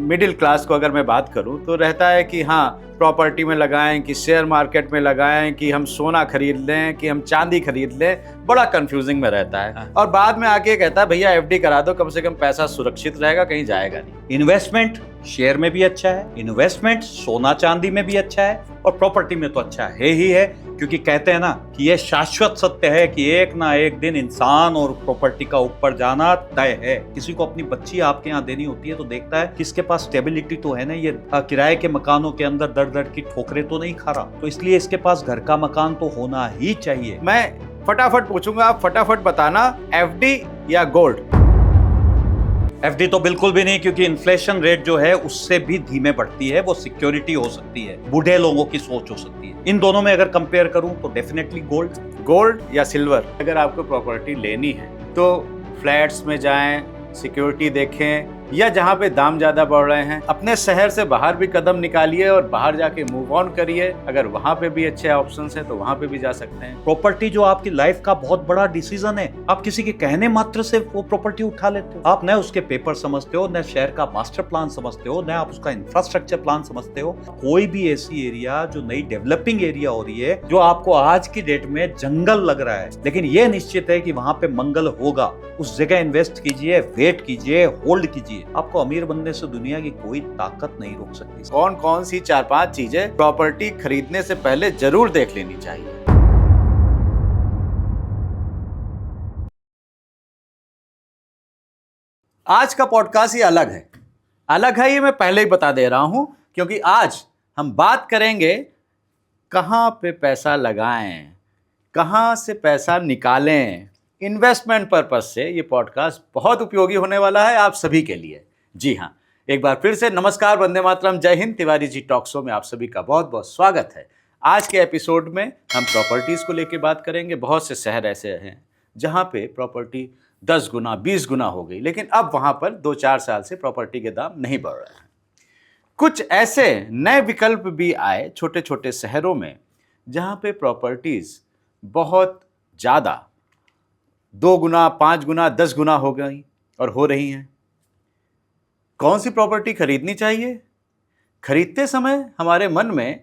Middle class को अगर मैं बात करूं तो रहता है कि हाँ प्रॉपर्टी में लगाएं, कि शेयर मार्केट में लगाएं, कि हम सोना खरीद लें, कि हम चांदी खरीद लें। बड़ा कंफ्यूजिंग में रहता है और बाद में आके कहता है भैया एफडी करा दो, कम से कम पैसा सुरक्षित रहेगा, कहीं जाएगा नहीं। इन्वेस्टमेंट शेयर में भी अच्छा है, इन्वेस्टमेंट सोना चांदी में भी अच्छा है और प्रॉपर्टी में तो अच्छा है ही है, क्योंकि कहते हैं ना कि यह शाश्वत सत्य है कि एक ना एक दिन इंसान और प्रॉपर्टी का ऊपर जाना तय है। किसी को अपनी बच्ची आपके यहाँ देनी होती है तो देखता है किसके पास स्टेबिलिटी तो है ना, ये किराए के मकानों के अंदर दर दर की ठोकरें तो नहीं खा रहा, तो इसलिए इसके पास घर का मकान तो होना ही चाहिए। मैं फटाफट पूछूंगा, आप फटाफट बताना, एफडी या गोल्ड? एफडी तो बिल्कुल भी नहीं, क्योंकि इन्फ्लेशन रेट जो है उससे भी धीमे बढ़ती है, वो सिक्योरिटी हो सकती है, बूढ़े लोगों की सोच हो सकती है। इन दोनों में अगर कंपेयर करूं तो डेफिनेटली गोल्ड या सिल्वर। अगर आपको प्रॉपर्टी लेनी है तो फ्लैट्स में जाएं, सिक्योरिटी देखें, या जहां पे दाम ज्यादा बढ़ रहे हैं अपने शहर से बाहर भी कदम निकालिए और बाहर जाके मूव ऑन करिए। अगर वहां पे भी अच्छे ऑप्शंस हैं तो वहां पे भी जा सकते हैं। प्रॉपर्टी जो आपकी लाइफ का बहुत बड़ा डिसीजन है, आप किसी के कहने मात्र से वो प्रॉपर्टी उठा लेते हो। आप न उसके पेपर समझते हो, न शहर का मास्टर प्लान समझते हो, न आप उसका इंफ्रास्ट्रक्चर प्लान समझते हो। कोई भी ऐसी एरिया जो नई डेवलपिंग एरिया हो रही है, जो आपको आज की डेट में जंगल लग रहा है, लेकिन ये निश्चित है कि वहां पे मंगल होगा, उस जगह इन्वेस्ट कीजिए, वेट कीजिए, होल्ड कीजिए। आपको अमीर बनने से दुनिया की कोई ताकत नहीं रोक सकती। कौन कौन सी 4-5 चीजें प्रॉपर्टी खरीदने से पहले जरूर देख लेनी चाहिए? आज का पॉडकास्ट ही अलग है ये मैं पहले ही बता दे रहा हूं, क्योंकि आज हम बात करेंगे कहां पे पैसा लगाएं, कहां से पैसा निकालें। इन्वेस्टमेंट पर्पस से ये पॉडकास्ट बहुत उपयोगी होने वाला है आप सभी के लिए। जी हाँ, एक बार फिर से नमस्कार, वंदे मातरम, जय हिंद। तिवारी जी टॉक शो में आप सभी का बहुत बहुत स्वागत है। आज के एपिसोड में हम प्रॉपर्टीज को लेकर बात करेंगे। बहुत से शहर ऐसे हैं जहां पे प्रॉपर्टी 10 गुना 20 गुना हो गई, लेकिन अब वहां पर 2-4 साल से प्रॉपर्टी के दाम नहीं बढ़ रहे हैं। कुछ ऐसे नए विकल्प भी आए छोटे छोटे शहरों में जहां पे प्रॉपर्टीज बहुत ज़्यादा 2 गुना 5 गुना 10 गुना हो गई और हो रही हैं। कौन सी प्रॉपर्टी खरीदनी चाहिए? खरीदते समय हमारे मन में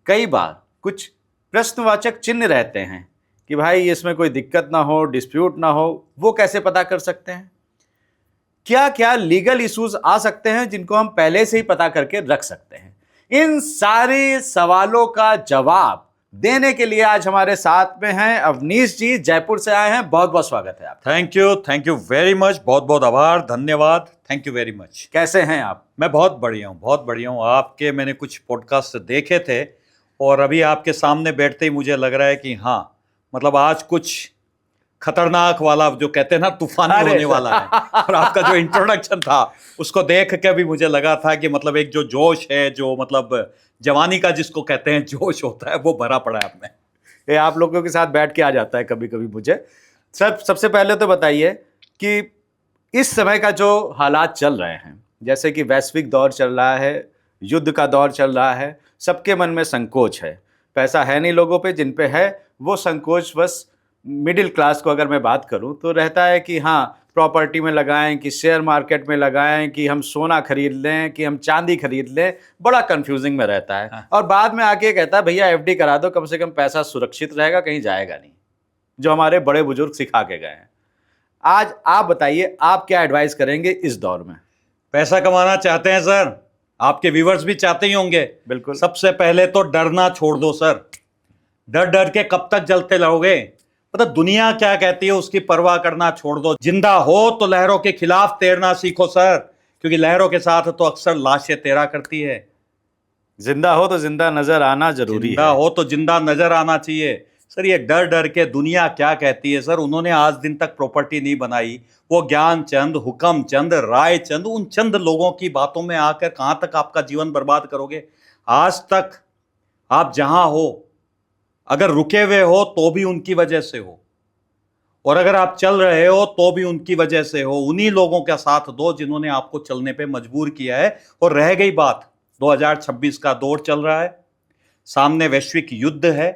कई बार कुछ प्रश्नवाचक चिन्ह रहते हैं कि भाई इसमें कोई दिक्कत ना हो, डिस्प्यूट ना हो। वो कैसे पता कर सकते हैं? क्या क्या लीगल इश्यूज आ सकते हैं जिनको हम पहले से ही पता करके रख सकते हैं? इन सारे सवालों का जवाब देने के लिए आज हमारे साथ में हैं अवनीश जी, जयपुर से आए हैं। बहुत बहुत स्वागत है आपका। थैंक यू वेरी मच, बहुत बहुत आभार, धन्यवाद, थैंक यू वेरी मच। कैसे हैं आप? मैं बहुत बढ़िया हूँ। आपके मैंने कुछ पॉडकास्ट देखे थे और अभी आपके सामने बैठते ही मुझे लग रहा है कि हाँ, मतलब आज कुछ खतरनाक वाला जो कहते हैं ना तूफानी होने वाला है। और आपका जो इंट्रोडक्शन था उसको देख के भी मुझे लगा था कि मतलब एक जो जोश है, जो मतलब जवानी का जिसको कहते हैं जोश होता है, वो भरा पड़ा है आपने। ये आप लोगों के साथ बैठ के आ जाता है कभी कभी मुझे। सबसे पहले तो बताइए कि इस समय का जो हालात चल रहे हैं, जैसे कि वैश्विक दौर चल रहा है, युद्ध का दौर चल रहा है, सबके मन में संकोच है। पैसा है नहीं लोगों पे, जिन पे है वो संकोच बस मिडिल क्लास को अगर मैं बात करूं तो रहता है कि हाँ प्रॉपर्टी में लगाएं, कि शेयर मार्केट में लगाएं, कि हम सोना खरीद लें, कि हम चांदी खरीद लें। बड़ा कंफ्यूजिंग में रहता है और बाद में आके कहता है भैया एफडी करा दो, कम से कम पैसा सुरक्षित रहेगा, कहीं जाएगा नहीं, जो हमारे बड़े बुजुर्ग सिखा के गए हैं। आज आप बताइए, आप क्या एडवाइस करेंगे इस दौर में? पैसा कमाना चाहते हैं सर, आपके व्यूवर्स भी चाहते ही होंगे। बिल्कुल। सबसे पहले तो डरना छोड़ दो सर। डर डर के कब तक जलते रहोगे? मतलब दुनिया क्या कहती है उसकी परवाह करना छोड़ दो। जिंदा हो तो लहरों के खिलाफ तैरना सीखो सर, क्योंकि लहरों के साथ तो अक्सर लाशें तैरा करती है। जिंदा हो तो जिंदा नजर आना जरूरी है। जिंदा हो तो जिंदा नजर आना चाहिए सर। ये डर डर के दुनिया क्या कहती है सर, उन्होंने आज दिन तक प्रॉपर्टी नहीं बनाई। वो ज्ञान चंद, हुक्म चंद, राय चंद, उन चंद लोगों की बातों में आकर कहां तक आपका जीवन बर्बाद करोगे? आज तक आप जहां हो, अगर रुके हुए हो तो भी उनकी वजह से हो, और अगर आप चल रहे हो तो भी उनकी वजह से हो। उन्हीं लोगों का साथ दो जिन्होंने आपको चलने पे मजबूर किया है। और रह गई बात, 2026 का दौर चल रहा है, सामने वैश्विक युद्ध है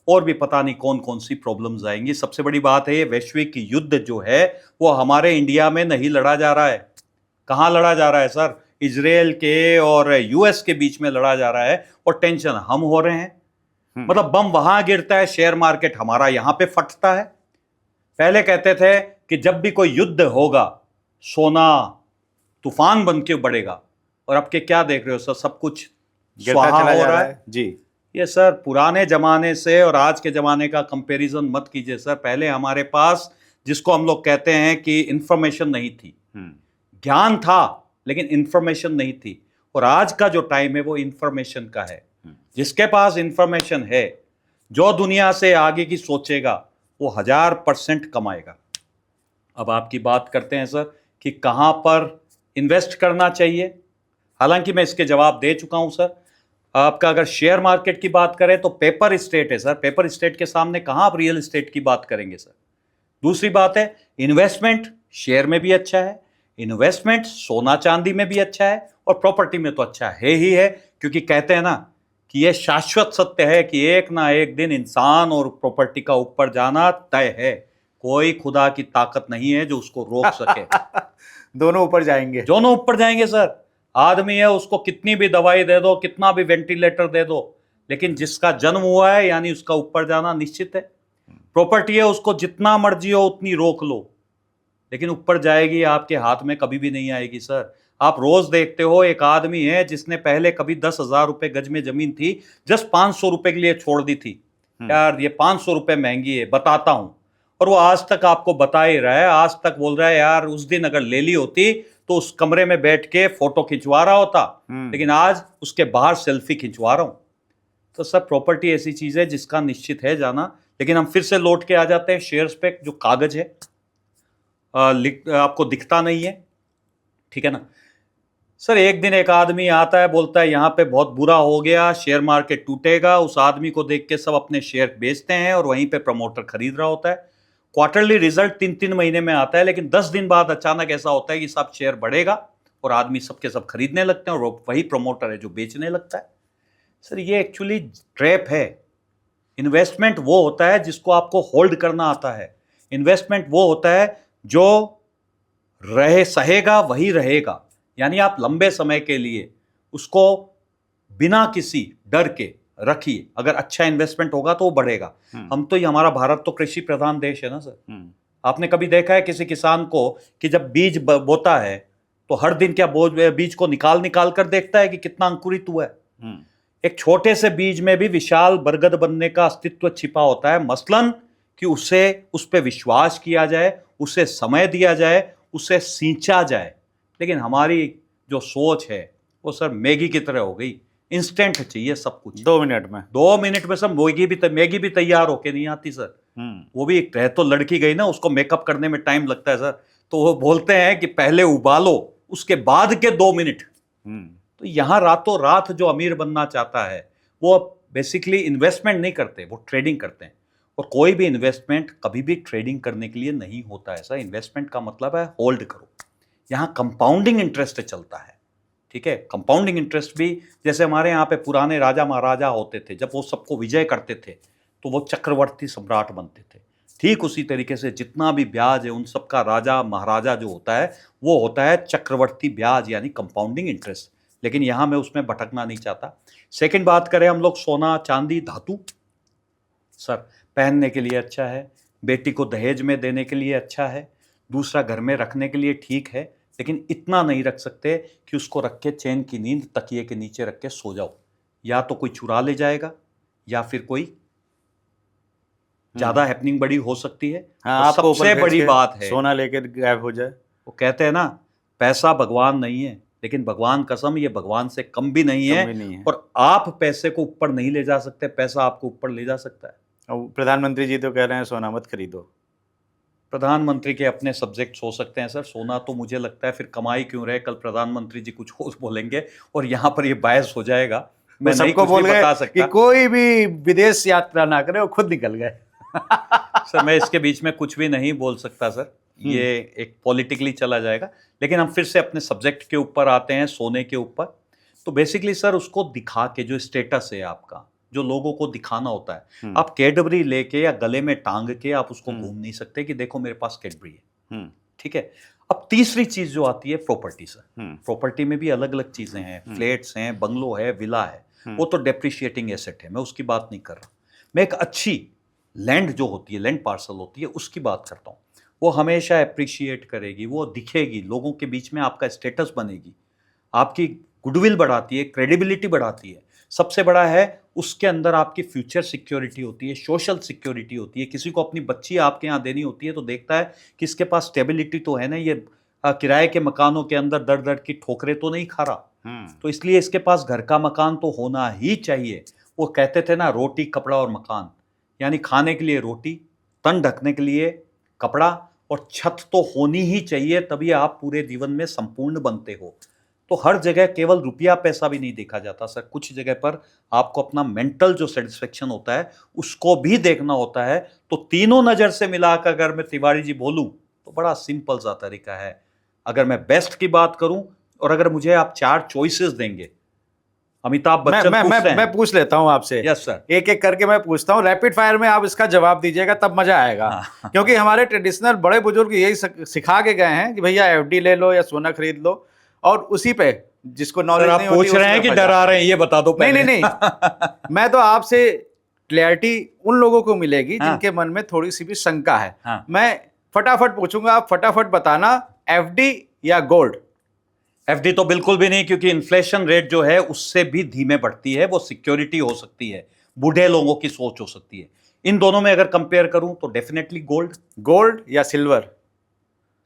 और भी पता नहीं कौन कौन सी प्रॉब्लम्स आएंगी। सबसे बड़ी बात है, ये वैश्विक युद्ध जो है वो हमारे इंडिया में नहीं लड़ा जा रहा है। कहाँ लड़ा जा रहा है सर? इजराइल के और यूएस के बीच में लड़ा जा रहा है और टेंशन हम हो रहे हैं। मतलब बम वहां गिरता है, शेयर मार्केट हमारा यहां पे फटता है। पहले कहते थे कि जब भी कोई युद्ध होगा सोना तूफान बन के बढ़ेगा, और अब के क्या देख रहे हो सर, सब कुछ स्वाहा हो रहा है जी। ये सर पुराने जमाने से और आज के जमाने का कंपैरिजन मत कीजिए सर। पहले हमारे पास जिसको हम लोग कहते हैं कि इंफॉर्मेशन नहीं थी, ज्ञान था लेकिन इंफॉर्मेशन नहीं थी, और आज का जो टाइम है वो इंफॉर्मेशन का है। जिसके पास इंफॉर्मेशन है, जो दुनिया से आगे की सोचेगा, वो 1000% कमाएगा। अब आपकी बात करते हैं सर कि कहां पर इन्वेस्ट करना चाहिए। हालांकि मैं इसके जवाब दे चुका हूं सर। आपका अगर शेयर मार्केट की बात करें तो पेपर स्टेट है सर, पेपर स्टेट के सामने कहां आप रियल एस्टेट की बात करेंगे सर। दूसरी बात है इन्वेस्टमेंट शेयर में भी अच्छा है, इन्वेस्टमेंट सोना चांदी में भी अच्छा है, और प्रॉपर्टी में तो अच्छा है ही है, क्योंकि कहते हैं ना कि यह शाश्वत सत्य है कि एक ना एक दिन इंसान और प्रॉपर्टी का ऊपर जाना तय है। कोई खुदा की ताकत नहीं है जो उसको रोक सके। दोनों ऊपर जाएंगे, दोनों ऊपर जाएंगे सर। आदमी है, उसको कितनी भी दवाई दे दो, कितना भी वेंटिलेटर दे दो, लेकिन जिसका जन्म हुआ है यानी उसका ऊपर जाना निश्चित है। प्रॉपर्टी है, उसको जितना मर्जी हो उतनी रोक लो, लेकिन ऊपर जाएगी आपके हाथ में कभी भी नहीं आएगी सर। आप रोज देखते हो एक आदमी है जिसने पहले कभी 10,000 रुपए गज में जमीन थी, जस्ट 500 रुपए के लिए छोड़ दी थी। यार ये 500 रुपए महंगी है, बताता हूं, और वो आज तक आपको बता ही रहा है। आज तक बोल रहा है यार उस दिन अगर ले ली होती तो उस कमरे में बैठ के फोटो खिंचवा रहा होता, लेकिन आज उसके बाहर सेल्फी खिंचवा रहा हूं। तो सर प्रॉपर्टी ऐसी चीज है जिसका निश्चित है जाना। लेकिन हम फिर से लौट के आ जाते हैं शेयर्स पे। जो कागज है आपको दिखता नहीं है, ठीक है ना सर। एक दिन एक आदमी आता है, बोलता है यहाँ पे बहुत बुरा हो गया, शेयर मार्केट टूटेगा। उस आदमी को देख के सब अपने शेयर बेचते हैं और वहीं पे प्रमोटर खरीद रहा होता है। क्वार्टरली रिजल्ट 3-3 महीने में आता है, लेकिन 10 दिन बाद अचानक ऐसा होता है कि सब शेयर बढ़ेगा और आदमी सबके सब खरीदने लगते हैं, और वही प्रमोटर है जो बेचने लगता है। सर ये एक्चुअली ट्रैप है। इन्वेस्टमेंट वो होता है जिसको आपको होल्ड करना आता है। इन्वेस्टमेंट वो होता है जो रहे सहेगा वही रहेगा, यानी आप लंबे समय के लिए उसको बिना किसी डर के रखिए। अगर अच्छा इन्वेस्टमेंट होगा तो वो बढ़ेगा। हम तो हमारा भारत तो कृषि प्रधान देश है ना सर। आपने कभी देखा है किसी किसान को कि जब बीज बोता है तो हर दिन क्या बीज को निकाल निकाल कर देखता है कि कितना अंकुरित हुआ है? एक छोटे से बीज में भी विशाल बरगद बनने का अस्तित्व छिपा होता है, मसलन कि उस पर विश्वास किया जाए, उसे समय दिया जाए, उसे सींचा जाए। लेकिन हमारी जो सोच है वो सर मैगी की तरह हो गई, इंस्टेंट चाहिए सब कुछ। 2 मिनट में, 2 मिनट में सब मैगी भी तैयार होके नहीं आती सर। वो भी एक रह तो लड़की गई ना, उसको मेकअप करने में टाइम लगता है सर। तो वो बोलते हैं कि पहले उबालो उसके बाद के 2 मिनट। तो यहां रातों रात जो अमीर बनना चाहता है वो बेसिकली इन्वेस्टमेंट नहीं करते, वो ट्रेडिंग करते हैं। और कोई भी इन्वेस्टमेंट कभी भी ट्रेडिंग करने के लिए नहीं होता है सर। इन्वेस्टमेंट का मतलब है होल्ड करो। यहाँ कंपाउंडिंग इंटरेस्ट चलता है, ठीक है। कंपाउंडिंग इंटरेस्ट भी जैसे हमारे यहाँ पे पुराने राजा महाराजा होते थे, जब वो सबको विजय करते थे तो वो चक्रवर्ती सम्राट बनते थे। ठीक उसी तरीके से जितना भी ब्याज है उन सबका राजा महाराजा जो होता है वो होता है चक्रवर्ती ब्याज, यानी कंपाउंडिंग इंटरेस्ट। लेकिन यहाँ मैं उसमें भटकना नहीं चाहता। सेकंड बात करें हम लोग सोना चांदी धातु, सर पहनने के लिए अच्छा है, बेटी को दहेज में देने के लिए अच्छा है, दूसरा घर में रखने के लिए ठीक है, लेकिन इतना नहीं रख सकते कि उसको रख के चैन की नींद तकिए के नीचे रख के सो जाओ। या तो कोई चुरा ले जाएगा या फिर कोई ज्यादा हैपनिंग बड़ी हो सकती है। हाँ, तो सबसे बड़ी बात है सोना लेकर गायब हो जाए। वो कहते हैं ना पैसा भगवान नहीं है, लेकिन भगवान कसम ये भगवान से कम भी नहीं है। और आप पैसे को ऊपर नहीं ले जा सकते, पैसा आपको ऊपर ले जा सकता है। और प्रधानमंत्री जी तो कह रहे हैं सोना मत खरीदो। प्रधानमंत्री के अपने सब्जेक्ट्स हो सकते हैं सर। सोना तो मुझे लगता है फिर कमाई क्यों रहे, कल प्रधानमंत्री जी कुछ और बोलेंगे और यहाँ पर ये बायस हो जाएगा। मैं सबको बोल गए कि कोई भी विदेश यात्रा ना करे, वो खुद निकल गए। सर मैं इसके बीच में कुछ भी नहीं बोल सकता सर, ये एक पॉलिटिकली चला जाएगा। लेकिन हम फिर से अपने सब्जेक्ट के ऊपर आते हैं, सोने के ऊपर। तो बेसिकली सर उसको दिखा के जो स्टेटस है आपका, जो लोगों को दिखाना होता है, आप कैडबरी लेके या गले में टांग के आप उसको घूम नहीं सकते कि देखो मेरे पास कैडबरी है, ठीक है। अब तीसरी चीज जो आती है प्रॉपर्टी से। प्रॉपर्टी में भी अलग अलग चीजें हैं, फ्लैट्स हैं, बंगलो है, विला है, वो तो डेप्रिशिएटिंग एसेट है, मैं उसकी बात नहीं कर रहा। मैं एक अच्छी लैंड जो होती है, लैंड पार्सल होती है, उसकी बात करता हूँ। वो हमेशा एप्रिशिएट करेगी, वो दिखेगी, लोगों के बीच में आपका स्टेटस बनेगी, आपकी गुडविल बढ़ाती है, क्रेडिबिलिटी बढ़ाती है। सबसे बड़ा है उसके अंदर आपकी फ्यूचर सिक्योरिटी होती है, सोशल सिक्योरिटी होती है। किसी को अपनी बच्ची आपके यहाँ देनी होती है तो देखता है कि इसके पास स्टेबिलिटी तो है ना, ये किराए के मकानों के अंदर दर दर की ठोकरें तो नहीं खा रहा, तो इसलिए इसके पास घर का मकान तो होना ही चाहिए। वो कहते थे ना, रोटी कपड़ा और मकान, यानी खाने के लिए रोटी, तन ढकने के लिए कपड़ा और छत तो होनी ही चाहिए, तभी आप पूरे जीवन में संपूर्ण बनते हो। तो हर जगह केवल रुपया पैसा भी नहीं देखा जाता सर, कुछ जगह पर आपको अपना मेंटल जो सेटिस्फेक्शन होता है उसको भी देखना होता है। तो तीनों नजर से मिलाकर अगर मैं तिवारी जी बोलूं तो बड़ा सिंपल सा तरीका है। अगर मैं बेस्ट की बात करूं और अगर मुझे आप 4 चॉइसेस देंगे, अमिताभ बच्चन मैं पूछ लेता हूं आपसे। Yes sir. एक एक करके मैं पूछता हूं, रैपिड फायर में आप इसका जवाब दीजिएगा, तब मजा आएगा। हाँ। क्योंकि हमारे ट्रेडिशनल बड़े बुजुर्ग यही सिखा के गए हैं कि भैया एफडी ले लो या सोना खरीद लो, और उसी पे जिसको नॉलेज नहीं होती पूछ रहे हैं कि डरा रहे हैं, ये बता दो पहले। नहीं मैं तो आपसे क्लैरिटी उन लोगों को मिलेगी जिनके मन में थोड़ी सी भी शंका है। मैं फटाफट पूछूंगा, आप फटाफट बताना, एफडी या गोल्ड? एफडी तो बिल्कुल भी नहीं, क्योंकि इन्फ्लेशन रेट जो है उससे भी धीमे बढ़ती है। वो सिक्योरिटी हो सकती है, बूढ़े लोगों की सोच हो सकती है। इन दोनों में अगर कंपेयर करूं तो डेफिनेटली गोल्ड। गोल्ड या सिल्वर?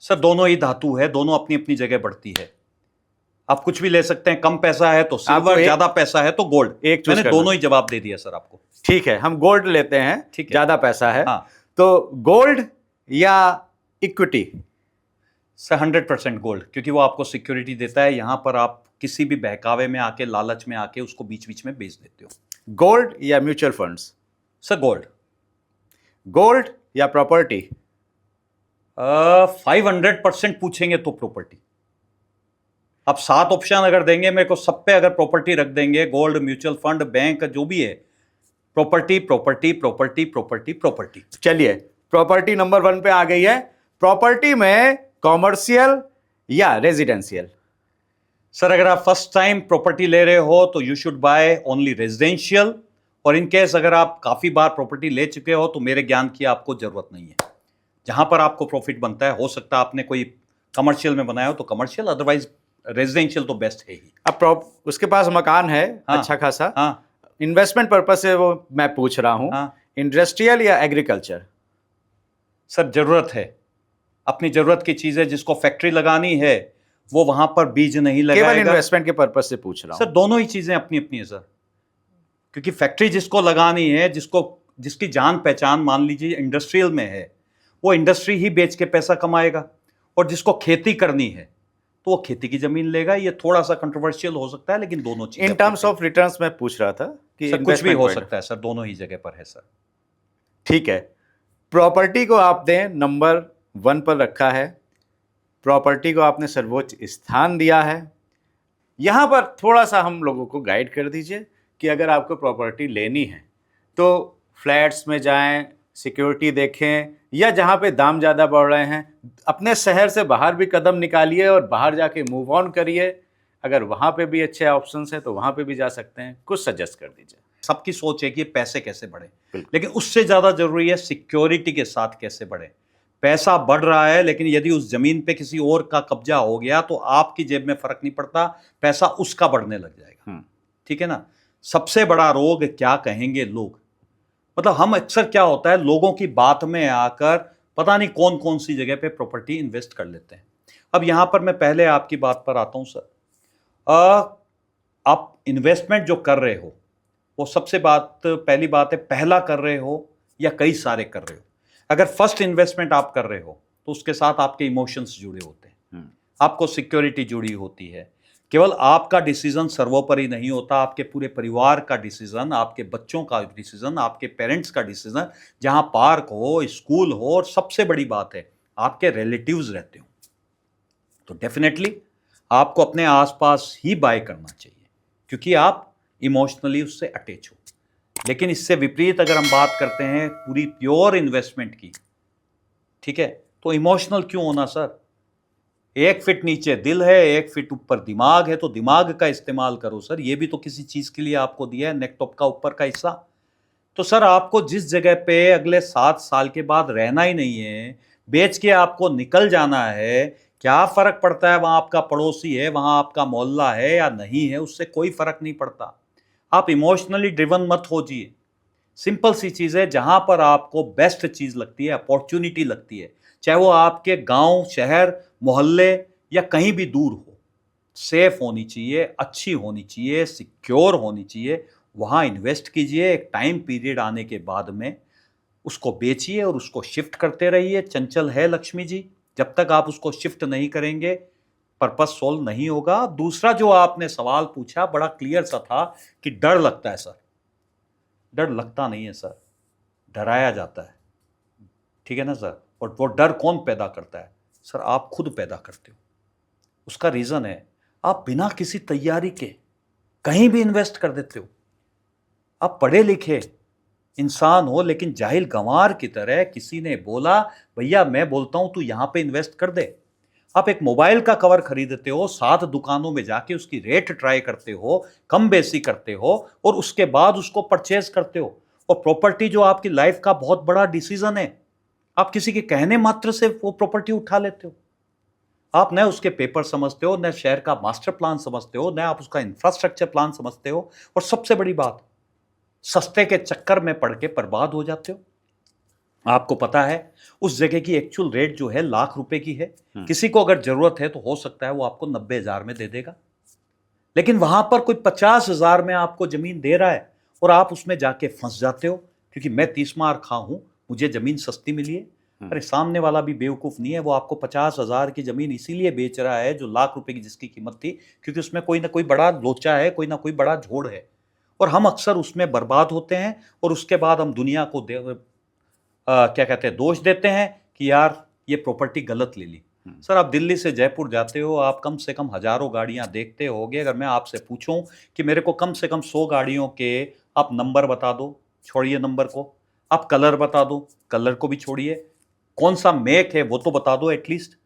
सर दोनों ही धातु है, दोनों अपनी अपनी जगह बढ़ती है। आप कुछ भी ले सकते हैं, कम पैसा है तो सिल्वर, ज्यादा पैसा है तो गोल्ड। मैंने दोनों ही जवाब दे दिया सर आपको। ठीक है, हम गोल्ड लेते हैं, ठीक है, ज्यादा पैसा है। हाँ। तो गोल्ड या इक्विटी? सर 100% गोल्ड, क्योंकि वो आपको सिक्योरिटी देता है। यहां पर आप किसी भी बहकावे में आके, लालच में आके उसको बीच बीच में बेच देते हो। गोल्ड या mutual funds? Sir gold. Gold या प्रॉपर्टी? 500% पूछेंगे तो प्रॉपर्टी। अब 7 ऑप्शन अगर देंगे मेरे को, सब पे अगर प्रॉपर्टी रख देंगे, गोल्ड, म्यूचुअल फंड, बैंक, जो भी है, property property property property property. चलिए, प्रॉपर्टी नंबर 1 पे आ गई है। प्रॉपर्टी में कॉमर्शियल या रेजिडेंशियल? सर अगर आप फर्स्ट टाइम प्रॉपर्टी ले रहे हो तो you should by only residential, और इन केस अगर आप काफी बार प्रॉपर्टी ले चुके हो तो मेरे ज्ञान की आपको जरूरत नहीं है। जहां पर आपको प्रॉफिट बनता है, हो सकता है आपने कोई कमर्शियल में बनाया हो तो कमर्शियल, अदरवाइज रेजिडेंशियल तो बेस्ट है ही। अब उसके पास मकान है, हाँ, अच्छा खासा, हाँ, इन्वेस्टमेंट पर्पस से वो मैं पूछ रहा हूं, हाँ। इंडस्ट्रियल या एग्रीकल्चर? सर जरूरत है, अपनी जरूरत की चीज है। जिसको फैक्ट्री लगानी है वो वहां पर बीज नहीं लगाएगा। केवल इन्वेस्टमेंट के पर्पस से पूछ रहा हूं सर। दोनों ही चीजें अपनी अपनी है सर, क्योंकि फैक्ट्री जिसको लगानी है, जिसकी जान पहचान मान लीजिए इंडस्ट्रियल में है, वो इंडस्ट्री ही बेच के पैसा कमाएगा। और जिसको खेती करनी है तो वो खेती की जमीन लेगा। ये थोड़ा सा कंट्रोवर्शियल हो सकता है, लेकिन दोनों चीजें इन टर्म्स ऑफ रिटर्न्स में पूछ रहा था कि सर कुछ भी हो सकता है सर, दोनों ही जगह पर है सर। ठीक है, प्रॉपर्टी को आपने नंबर 1 पर रखा है, प्रॉपर्टी को आपने सर्वोच्च स्थान दिया है। यहाँ पर थोड़ा सा हम लोगों को गाइड कर दीजिए कि अगर आपको प्रॉपर्टी लेनी है तो फ्लैट्स में जाएं, सिक्योरिटी देखें, या जहाँ पे दाम ज़्यादा बढ़ रहे हैं अपने शहर से बाहर भी कदम निकालिए और बाहर जाके मूव ऑन करिए। अगर वहाँ पे भी अच्छे ऑप्शंस हैं तो वहाँ पे भी जा सकते हैं। कुछ सजेस्ट कर दीजिए। सबकी सोच है कि पैसे कैसे बढ़े, लेकिन उससे ज़्यादा जरूरी है सिक्योरिटी के साथ कैसे बढ़े। पैसा बढ़ रहा है, लेकिन यदि उस जमीन पे किसी और का कब्जा हो गया तो आपकी जेब में फर्क नहीं पड़ता, पैसा उसका बढ़ने लग जाएगा। ठीक है ना। सबसे बड़ा रोग क्या कहेंगे लोग, मतलब हम अक्सर क्या होता है, लोगों की बात में आकर पता नहीं कौन कौन सी जगह पे प्रॉपर्टी इन्वेस्ट कर लेते हैं। अब यहां पर मैं पहले आपकी बात पर आता हूं सर। आप इन्वेस्टमेंट जो कर रहे हो वो सबसे पहली बात है, पहला कर रहे हो या कई सारे कर रहे हो। अगर फर्स्ट इन्वेस्टमेंट आप कर रहे हो तो उसके साथ आपके इमोशंस जुड़े होते हैं, आपको सिक्योरिटी जुड़ी होती है। केवल आपका डिसीजन सर्वोपरि नहीं होता, आपके पूरे परिवार का डिसीजन, आपके बच्चों का डिसीजन, आपके पेरेंट्स का डिसीजन, जहां पार्क हो, स्कूल हो, और सबसे बड़ी बात है आपके रिलेटिव्स रहते हो। तो डेफिनेटली आपको अपने आसपास ही बाय करना चाहिए, क्योंकि आप इमोशनली उससे अटैच हो। लेकिन इससे विपरीत अगर हम बात करते हैं पूरी प्योर इन्वेस्टमेंट की, ठीक है, तो इमोशनल क्यों होना सर। 1 फीट नीचे दिल है, 1 फीट ऊपर दिमाग है, तो दिमाग का इस्तेमाल करो सर। ये भी तो किसी चीज के लिए आपको दिया है, नेकटॉप का ऊपर का हिस्सा। तो सर आपको जिस जगह पे अगले 7 साल के बाद रहना ही नहीं है, बेच के आपको निकल जाना है, क्या फर्क पड़ता है वहां आपका पड़ोसी है, वहां आपका मोहल्ला है या नहीं है, उससे कोई फर्क नहीं पड़ता। आप इमोशनली ड्रिवन मत होजिए। सिंपल सी चीज है, जहां पर आपको बेस्ट चीज लगती है, अपॉर्चुनिटी लगती है, चाहे वो आपके गांव, शहर, मोहल्ले या कहीं भी दूर हो, सेफ होनी चाहिए, अच्छी होनी चाहिए, सिक्योर होनी चाहिए, वहां इन्वेस्ट कीजिए। एक टाइम पीरियड आने के बाद में उसको बेचिए और उसको शिफ्ट करते रहिए। चंचल है लक्ष्मी जी, जब तक आप उसको शिफ्ट नहीं करेंगे पर्पस सोल्व नहीं होगा। दूसरा जो आपने सवाल पूछा बड़ा क्लियर सा था कि डर लगता है सर। डर लगता नहीं है सर, डराया जाता है, ठीक है ना सर। और वो डर कौन पैदा करता है सर? आप खुद पैदा करते हो। उसका रीजन है, आप बिना किसी तैयारी के कहीं भी इन्वेस्ट कर देते हो। आप पढ़े लिखे इंसान हो, लेकिन जाहिल गंवार की तरह किसी ने बोला भैया मैं बोलता हूं तू यहां पे इन्वेस्ट कर दे। आप एक मोबाइल का कवर खरीदते हो, 7 दुकानों में जाके उसकी रेट ट्राई करते हो, कम बेसी करते हो और उसके बाद उसको परचेज करते हो। और प्रॉपर्टी जो आपकी लाइफ का बहुत बड़ा डिसीजन है, आप किसी के कहने मात्र से वो प्रॉपर्टी उठा लेते हो। आप न उसके पेपर समझते हो, न शहर का मास्टर प्लान समझते हो, न आप उसका इंफ्रास्ट्रक्चर प्लान समझते हो, और सबसे बड़ी बात, सस्ते के चक्कर में पड़ के बर्बाद हो जाते हो। आपको पता है उस जगह की एक्चुअल रेट जो है ₹1,00,000 की है। किसी को अगर जरूरत है तो हो सकता है वो आपको 90,000 में दे देगा, लेकिन वहां पर कोई 50,000 में आपको जमीन दे रहा है और आप उसमें जाके फंस जाते हो क्योंकि मैं 30 मार खा हूं, मुझे जमीन सस्ती मिली है। अरे सामने वाला भी बेवकूफ नहीं है, वो आपको 50,000 की जमीन इसीलिए बेच रहा है जो ₹1,00,000 की जिसकी कीमत थी, क्योंकि उसमें कोई ना कोई बड़ा लोचा है, कोई ना कोई बड़ा झोड़ है। और हम अक्सर उसमें बर्बाद होते हैं और उसके बाद हम दुनिया को क्या कहते हैं, दोष देते हैं कि यार ये प्रॉपर्टी गलत ले ली। सर आप दिल्ली से जयपुर जाते हो, आप कम से कम हजारों गाड़ियां देखते होगे। अगर मैं आपसे पूछूं कि मेरे को कम से कम 100 गाड़ियों के आप नंबर बता दो, छोड़िए नंबर को, आप कलर बता दो, कलर को भी छोड़िए, कौन सा मेक है वो तो बता दो एटलीस्ट।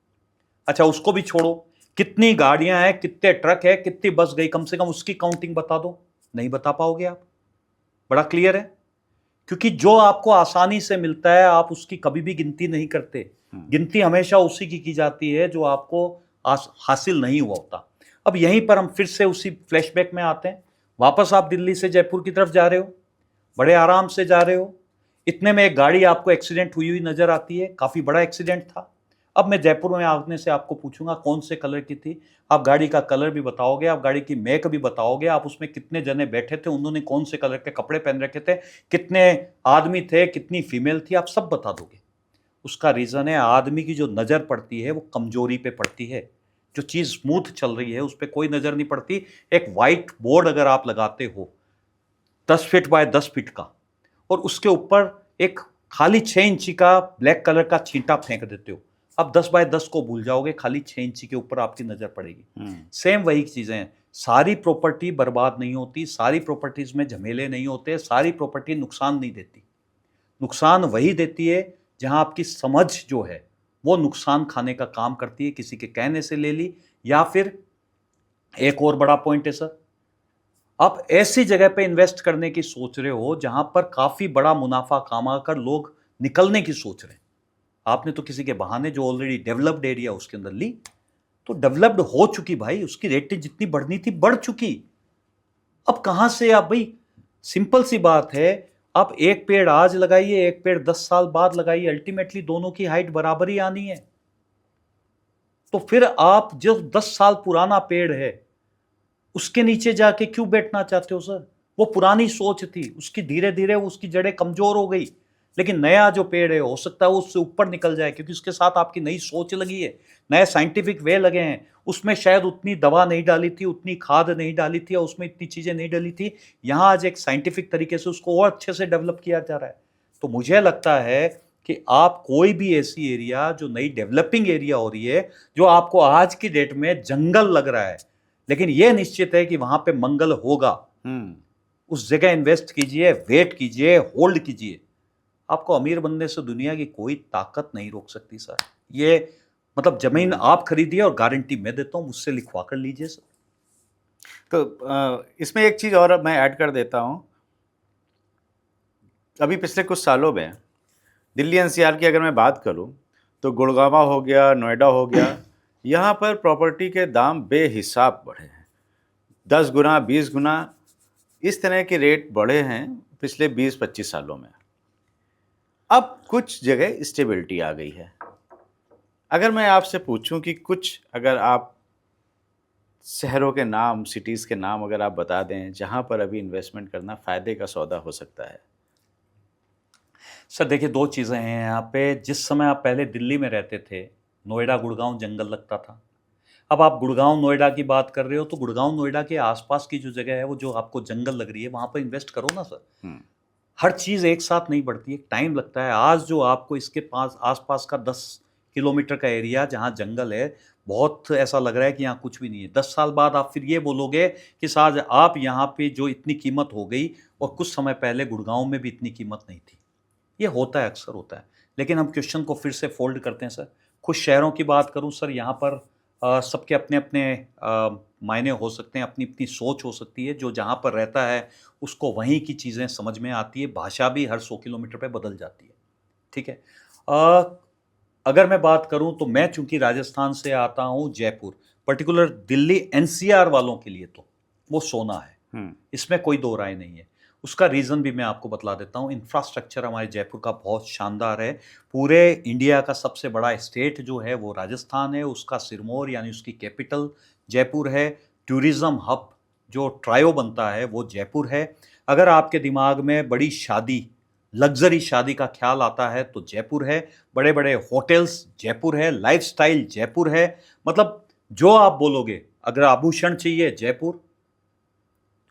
अच्छा उसको भी छोड़ो, कितनी गाड़ियां हैं, कितने ट्रक है, कितनी बस गई, कम से कम उसकी काउंटिंग बता दो। नहीं बता पाओगे आप। बड़ा क्लियर है, क्योंकि जो आपको आसानी से मिलता है आप उसकी कभी भी गिनती नहीं करते। गिनती हमेशा उसी की जाती है जो आपको हासिल नहीं हुआ होता। अब यहीं पर हम फिर से उसी फ्लैशबैक में आते हैं। वापस आप दिल्ली से जयपुर की तरफ जा रहे हो, बड़े आराम से जा रहे हो, इतने में एक गाड़ी आपको एक्सीडेंट हुई हुई नजर आती है, काफी बड़ा एक्सीडेंट था। अब मैं जयपुर में आने से आपको पूछूंगा कौन से कलर की थी, आप गाड़ी का कलर भी बताओगे, आप गाड़ी की मेक भी बताओगे, आप उसमें कितने जने बैठे थे, उन्होंने कौन से कलर के कपड़े पहन रखे थे, कितने आदमी थे, कितनी फीमेल थी, आप सब बता दोगे। उसका रीजन है आदमी की जो नजर पड़ती है वो कमजोरी पे पड़ती है। जो चीज स्मूथ चल रही है उस पर कोई नजर नहीं पड़ती। एक व्हाइट बोर्ड अगर आप लगाते हो 10 फीट बाय 10 फीट का, और उसके ऊपर एक खाली 6 इंची का ब्लैक कलर का छींटा फेंक देते हो, आप 10 बाय 10 को भूल जाओगे, खाली 6 इंची के ऊपर आपकी नजर पड़ेगी। सेम वही चीजें हैं। सारी प्रॉपर्टी बर्बाद नहीं होती, सारी प्रॉपर्टीज में झमेले नहीं होते, सारी प्रॉपर्टी नुकसान नहीं देती। नुकसान वही देती है जहां आपकी समझ जो है वो नुकसान खाने का काम करती है, किसी के कहने से ले ली, या फिर एक और बड़ा पॉइंट है सर, आप ऐसी जगह पे इन्वेस्ट करने की सोच रहे हो जहां पर काफी बड़ा मुनाफा कमाकर लोग निकलने की सोच रहे हैं। आपने तो किसी के बहाने जो ऑलरेडी डेवलप्ड एरिया उसके अंदर ली, तो डेवलप्ड हो चुकी भाई, उसकी रेटें जितनी बढ़नी थी बढ़ चुकी। अब कहां से आप भाई, सिंपल सी बात है, आप एक पेड़ आज लगाइए, एक पेड़ 10 साल बाद लगाइए, अल्टीमेटली दोनों की हाइट बराबर ही आनी है। तो फिर आप जो 10 साल पुराना पेड़ है उसके नीचे जाके क्यों बैठना चाहते हो सर? वो पुरानी सोच थी, उसकी धीरे धीरे उसकी जड़ें कमजोर हो गई, लेकिन नया जो पेड़ है हो सकता है वो उससे ऊपर निकल जाए, क्योंकि उसके साथ आपकी नई सोच लगी है, नए साइंटिफिक वे लगे हैं। उसमें शायद उतनी दवा नहीं डाली थी, उतनी खाद नहीं डाली थी, और उसमें इतनी चीजें नहीं डाली थी। यहाँ आज एक साइंटिफिक तरीके से उसको और अच्छे से डेवलप किया जा रहा है। तो मुझे लगता है कि आप कोई भी ऐसी एरिया जो नई डेवलपिंग एरिया हो रही है, जो आपको आज की डेट में जंगल लग रहा है, लेकिन यह निश्चित है कि वहां पे मंगल होगा, उस जगह इन्वेस्ट कीजिए, वेट कीजिए, होल्ड कीजिए। आपको अमीर बनने से दुनिया की कोई ताकत नहीं रोक सकती सर। ये मतलब जमीन आप खरीदिए और गारंटी मैं देता हूँ, मुझसे लिखवा कर लीजिए सर। तो इसमें एक चीज़ और मैं ऐड कर देता हूँ। अभी पिछले कुछ सालों में दिल्ली एनसीआर की अगर मैं बात करूं तो गुड़गांव हो गया, नोएडा हो गया, यहाँ पर प्रॉपर्टी के दाम बेहिसाब बढ़े हैं। 10 गुना, 20 गुना इस तरह के रेट बढ़े हैं पिछले 20-25 सालों में। अब कुछ जगह स्टेबिलिटी आ गई है। अगर मैं आपसे पूछूं कि कुछ अगर आप शहरों के नाम, सिटीज़ के नाम अगर आप बता दें जहाँ पर अभी इन्वेस्टमेंट करना फ़ायदे का सौदा हो सकता है। सर देखिए, दो चीज़ें हैं यहाँ पे। जिस समय आप पहले दिल्ली में रहते थे, नोएडा गुड़गांव जंगल लगता था। अब आप गुड़गांव नोएडा की बात कर रहे हो, तो गुड़गांव नोएडा के आसपास की जो जगह है, वो जो आपको जंगल लग रही है, वहाँ पर इन्वेस्ट करो ना सर। हर चीज़ एक साथ नहीं बढ़ती है, टाइम लगता है। आज जो आपको इसके पास आसपास का 10 किलोमीटर का एरिया जहाँ जंगल है, बहुत ऐसा लग रहा है कि यहाँ कुछ भी नहीं है। 10 साल बाद आप फिर ये बोलोगे कि साज आप यहाँ पे जो इतनी कीमत हो गई, और कुछ समय पहले गुड़गांव में भी इतनी कीमत नहीं थी। ये होता है, अक्सर होता है। लेकिन हम क्वेश्चन को फिर से फोल्ड करते हैं सर। कुछ शहरों की बात करूं सर, यहाँ पर सबके अपने अपने मायने हो सकते हैं, अपनी अपनी सोच हो सकती है। जो जहाँ पर रहता है उसको वहीं की चीज़ें समझ में आती है। भाषा भी हर 100 किलोमीटर पे बदल जाती है, ठीक है। अगर मैं बात करूं तो मैं चूंकि राजस्थान से आता हूं, जयपुर, पर्टिकुलर दिल्ली एनसीआर वालों के लिए तो वो सोना है, इसमें कोई दो राय नहीं है। उसका रीज़न भी मैं आपको बतला देता हूँ। इंफ्रास्ट्रक्चर हमारे जयपुर का बहुत शानदार है। पूरे इंडिया का सबसे बड़ा स्टेट जो है वो राजस्थान है, उसका सिरमौर यानी उसकी कैपिटल जयपुर है। टूरिज़्म हब जो ट्रायो बनता है वो जयपुर है। अगर आपके दिमाग में बड़ी शादी, लग्जरी शादी का ख्याल आता है तो जयपुर है। बड़े बड़े होटल्स जयपुर है, लाइफस्टाइल जयपुर है। मतलब जो आप बोलोगे, अगर आभूषण चाहिए जयपुर,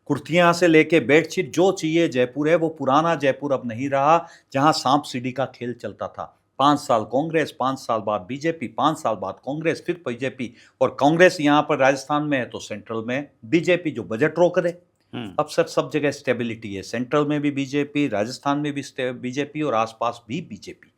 कुर्तियां से लेके बेडशीट जो चाहिए जयपुर है। वो पुराना जयपुर अब नहीं रहा जहां सांप सीढ़ी का खेल चलता था। 5 साल कांग्रेस, 5 साल बाद बीजेपी, 5 साल बाद कांग्रेस, फिर बीजेपी। और कांग्रेस यहाँ पर राजस्थान में है तो सेंट्रल में बीजेपी जो बजट रोक दे। अब सर सब जगह स्टेबिलिटी है, सेंट्रल में भी बीजेपी, राजस्थान में भी बीजेपी और आसपास भी बीजेपी।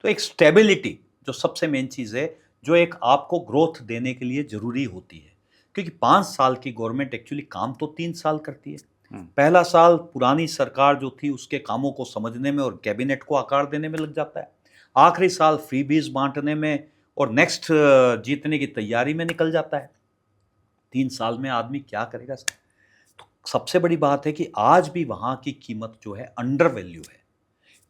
तो एक स्टेबिलिटी जो सबसे मेन चीज़ है, जो एक आपको ग्रोथ देने के लिए जरूरी होती है। क्योंकि 5 साल की गवर्नमेंट एक्चुअली काम तो 3 साल करती है। पहला साल पुरानी सरकार जो थी उसके कामों को समझने में और कैबिनेट को आकार देने में लग जाता है। आखिरी साल फ्रीबीज बांटने में और नेक्स्ट जीतने की तैयारी में निकल जाता है। 3 साल में आदमी क्या करेगा सर? तो सबसे बड़ी बात है कि आज भी वहाँ की कीमत जो है अंडर वैल्यू है।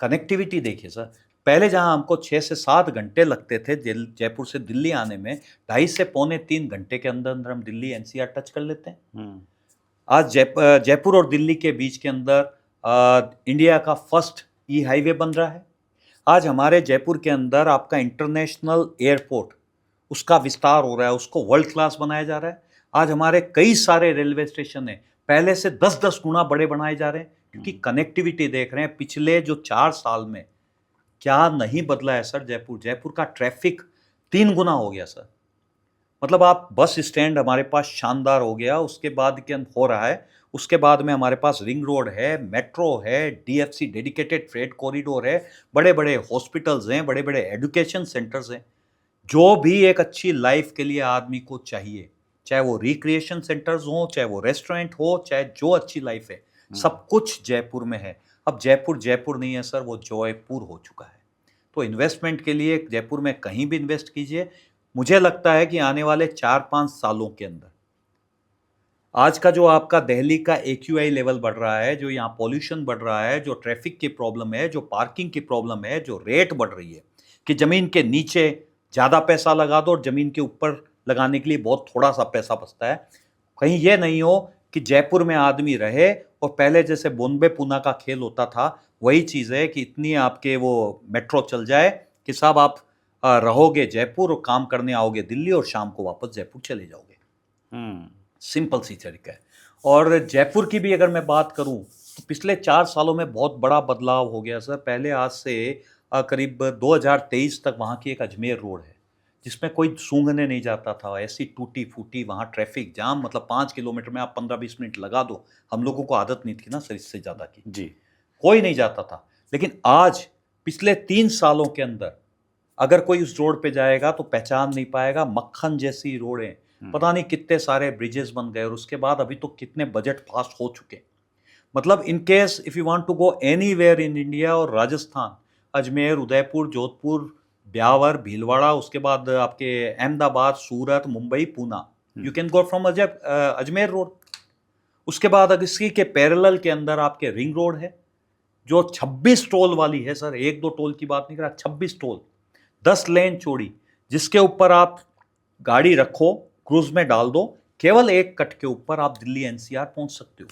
कनेक्टिविटी देखिए सर, पहले जहां हमको 6 से 7 घंटे लगते थे जयपुर से दिल्ली आने में, 2.5 से पौने 3 घंटे के अंदर अंदर हम दिल्ली एनसीआर टच कर लेते हैं। आज जयपुर और दिल्ली के बीच के अंदर इंडिया का फर्स्ट ई हाईवे बन रहा है। आज हमारे जयपुर के अंदर आपका इंटरनेशनल एयरपोर्ट, उसका विस्तार हो रहा है, उसको वर्ल्ड क्लास बनाया जा रहा है। आज हमारे कई सारे रेलवे स्टेशन है, पहले से 10-10 गुना बड़े बनाए जा रहे हैं। क्योंकि कनेक्टिविटी देख रहे हैं। पिछले जो 4 साल में क्या नहीं बदला है सर? जयपुर का ट्रैफिक 3 गुना हो गया सर। मतलब आप बस स्टैंड हमारे पास शानदार हो गया, उसके बाद के हो रहा है। उसके बाद में हमारे पास रिंग रोड है, मेट्रो है, डीएफसी डेडिकेटेड फ्रेट कॉरिडोर है, बड़े बड़े हॉस्पिटल्स हैं, बड़े बड़े एजुकेशन सेंटर्स हैं। जो भी एक अच्छी लाइफ के लिए आदमी को चाहिए, चाहे वो रिक्रिएशन सेंटर्स हो, चाहे वो रेस्टोरेंट हो, चाहे जो अच्छी लाइफ है, सब कुछ जयपुर में है। अब जयपुर जयपुर नहीं है सर, वो जयपुर हो चुका है। तो इन्वेस्टमेंट के लिए जयपुर में कहीं भी इन्वेस्ट कीजिए। मुझे लगता है कि आने वाले 4-5 सालों के अंदर आज का जो आपका दिल्ली का एक्यूआई लेवल बढ़ रहा है, जो यहाँ पॉल्यूशन बढ़ रहा है, जो ट्रैफिक की प्रॉब्लम है, जो पार्किंग की प्रॉब्लम है, जो रेट बढ़ रही है कि ज़मीन के नीचे ज़्यादा पैसा लगा दो और ज़मीन के ऊपर लगाने के लिए बहुत थोड़ा सा पैसा बचता है। कहीं ये नहीं हो कि जयपुर में आदमी रहे और पहले जैसे बॉम्बे पूना का खेल होता था, वही चीज़ है कि इतनी आपके वो मेट्रो चल जाए कि साहब आप रहोगे जयपुर और काम करने आओगे दिल्ली और शाम को वापस जयपुर चले जाओगे। सिंपल सी तरीका है। और जयपुर की भी अगर मैं बात करूं तो पिछले 4 सालों में बहुत बड़ा बदलाव हो गया सर। पहले आज से करीब 2023 तक वहाँ की एक अजमेर रोड है जिसमें कोई सूंघने नहीं जाता था। ऐसी टूटी फूटी, वहाँ ट्रैफिक जाम, मतलब 5 किलोमीटर में आप 15-20 मिनट लगा दो। हम लोगों को आदत नहीं थी ना सर इससे ज़्यादा की, जी, कोई नहीं जाता था। लेकिन आज पिछले 3 सालों के अंदर अगर कोई उस रोड पे जाएगा तो पहचान नहीं पाएगा, मक्खन जैसी रोडें, पता नहीं कितने सारे ब्रिजेस बन गए, और उसके बाद अभी तो कितने बजट पास हो चुके। मतलब in case if you want to go anywhere in India, और राजस्थान, अजमेर, उदयपुर, जोधपुर, ब्यावर, भीलवाड़ा, उसके बाद आपके Ahmedabad, Surat, Mumbai, Poona, you can go from Ajmer road. उसके बाद अगर इसी के पैरेलल के अंदर आपके रिंग रोड है, जो 26 टोल वाली है सर, एक दो टोल की बात नहीं कर रहा, 26 टोल, 10 लेन चौड़ी, जिसके ऊपर आप गाड़ी रखो, क्रूज में डाल दो, केवल एक कट के ऊपर आप दिल्ली एनसीआर पहुंच सकते हो।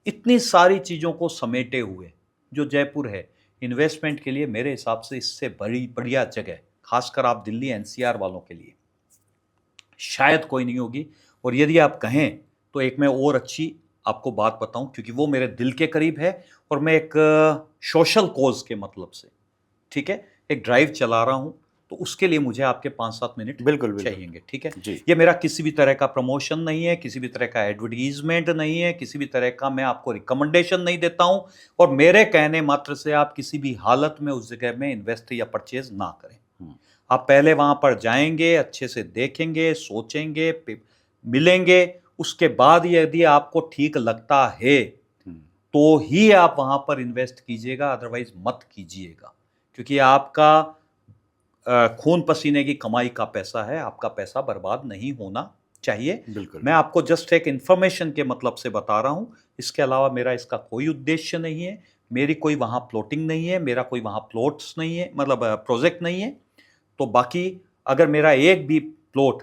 इतनी सारी चीजों को समेटे हुए जो जयपुर है, इन्वेस्टमेंट के लिए मेरे हिसाब से इससे बड़ी बढ़िया जगह, खासकर आप दिल्ली एनसीआर वालों के लिए, शायद कोई नहीं होगी। और यदि आप कहें तो एक मैं और अच्छी आपको बात बताऊं, क्योंकि वो मेरे दिल के करीब है, और मैं एक सोशल कॉज के मतलब से, ठीक है, एक ड्राइव चला रहा हूं, तो उसके लिए मुझे आपके 5-7 मिनट बिल्कुल चाहिएंगे, ठीक है जी। ये मेरा किसी भी तरह का प्रमोशन नहीं है, किसी भी तरह का एडवर्टीजमेंट नहीं है, किसी भी तरह का मैं आपको रिकमेंडेशन नहीं देता हूं, और मेरे कहने मात्र से आप किसी भी हालत में उस जगह में इन्वेस्ट या परचेज ना करें। आप पहले वहां पर जाएंगे, अच्छे से देखेंगे, सोचेंगे, मिलेंगे, उसके बाद यदि आपको ठीक लगता है तो ही आप वहां पर इन्वेस्ट कीजिएगा, अदरवाइज मत कीजिएगा, क्योंकि आपका खून पसीने की कमाई का पैसा है, आपका पैसा बर्बाद नहीं होना चाहिए। बिल्कुल। मैं आपको जस्ट एक इंफॉर्मेशन के मतलब से बता रहा हूं, इसके अलावा मेरा इसका कोई उद्देश्य नहीं है, मेरी कोई वहां प्लॉटिंग नहीं है, मेरा कोई वहां प्लॉट्स नहीं है, मतलब प्रोजेक्ट नहीं है। तो बाकी अगर मेरा एक भी प्लॉट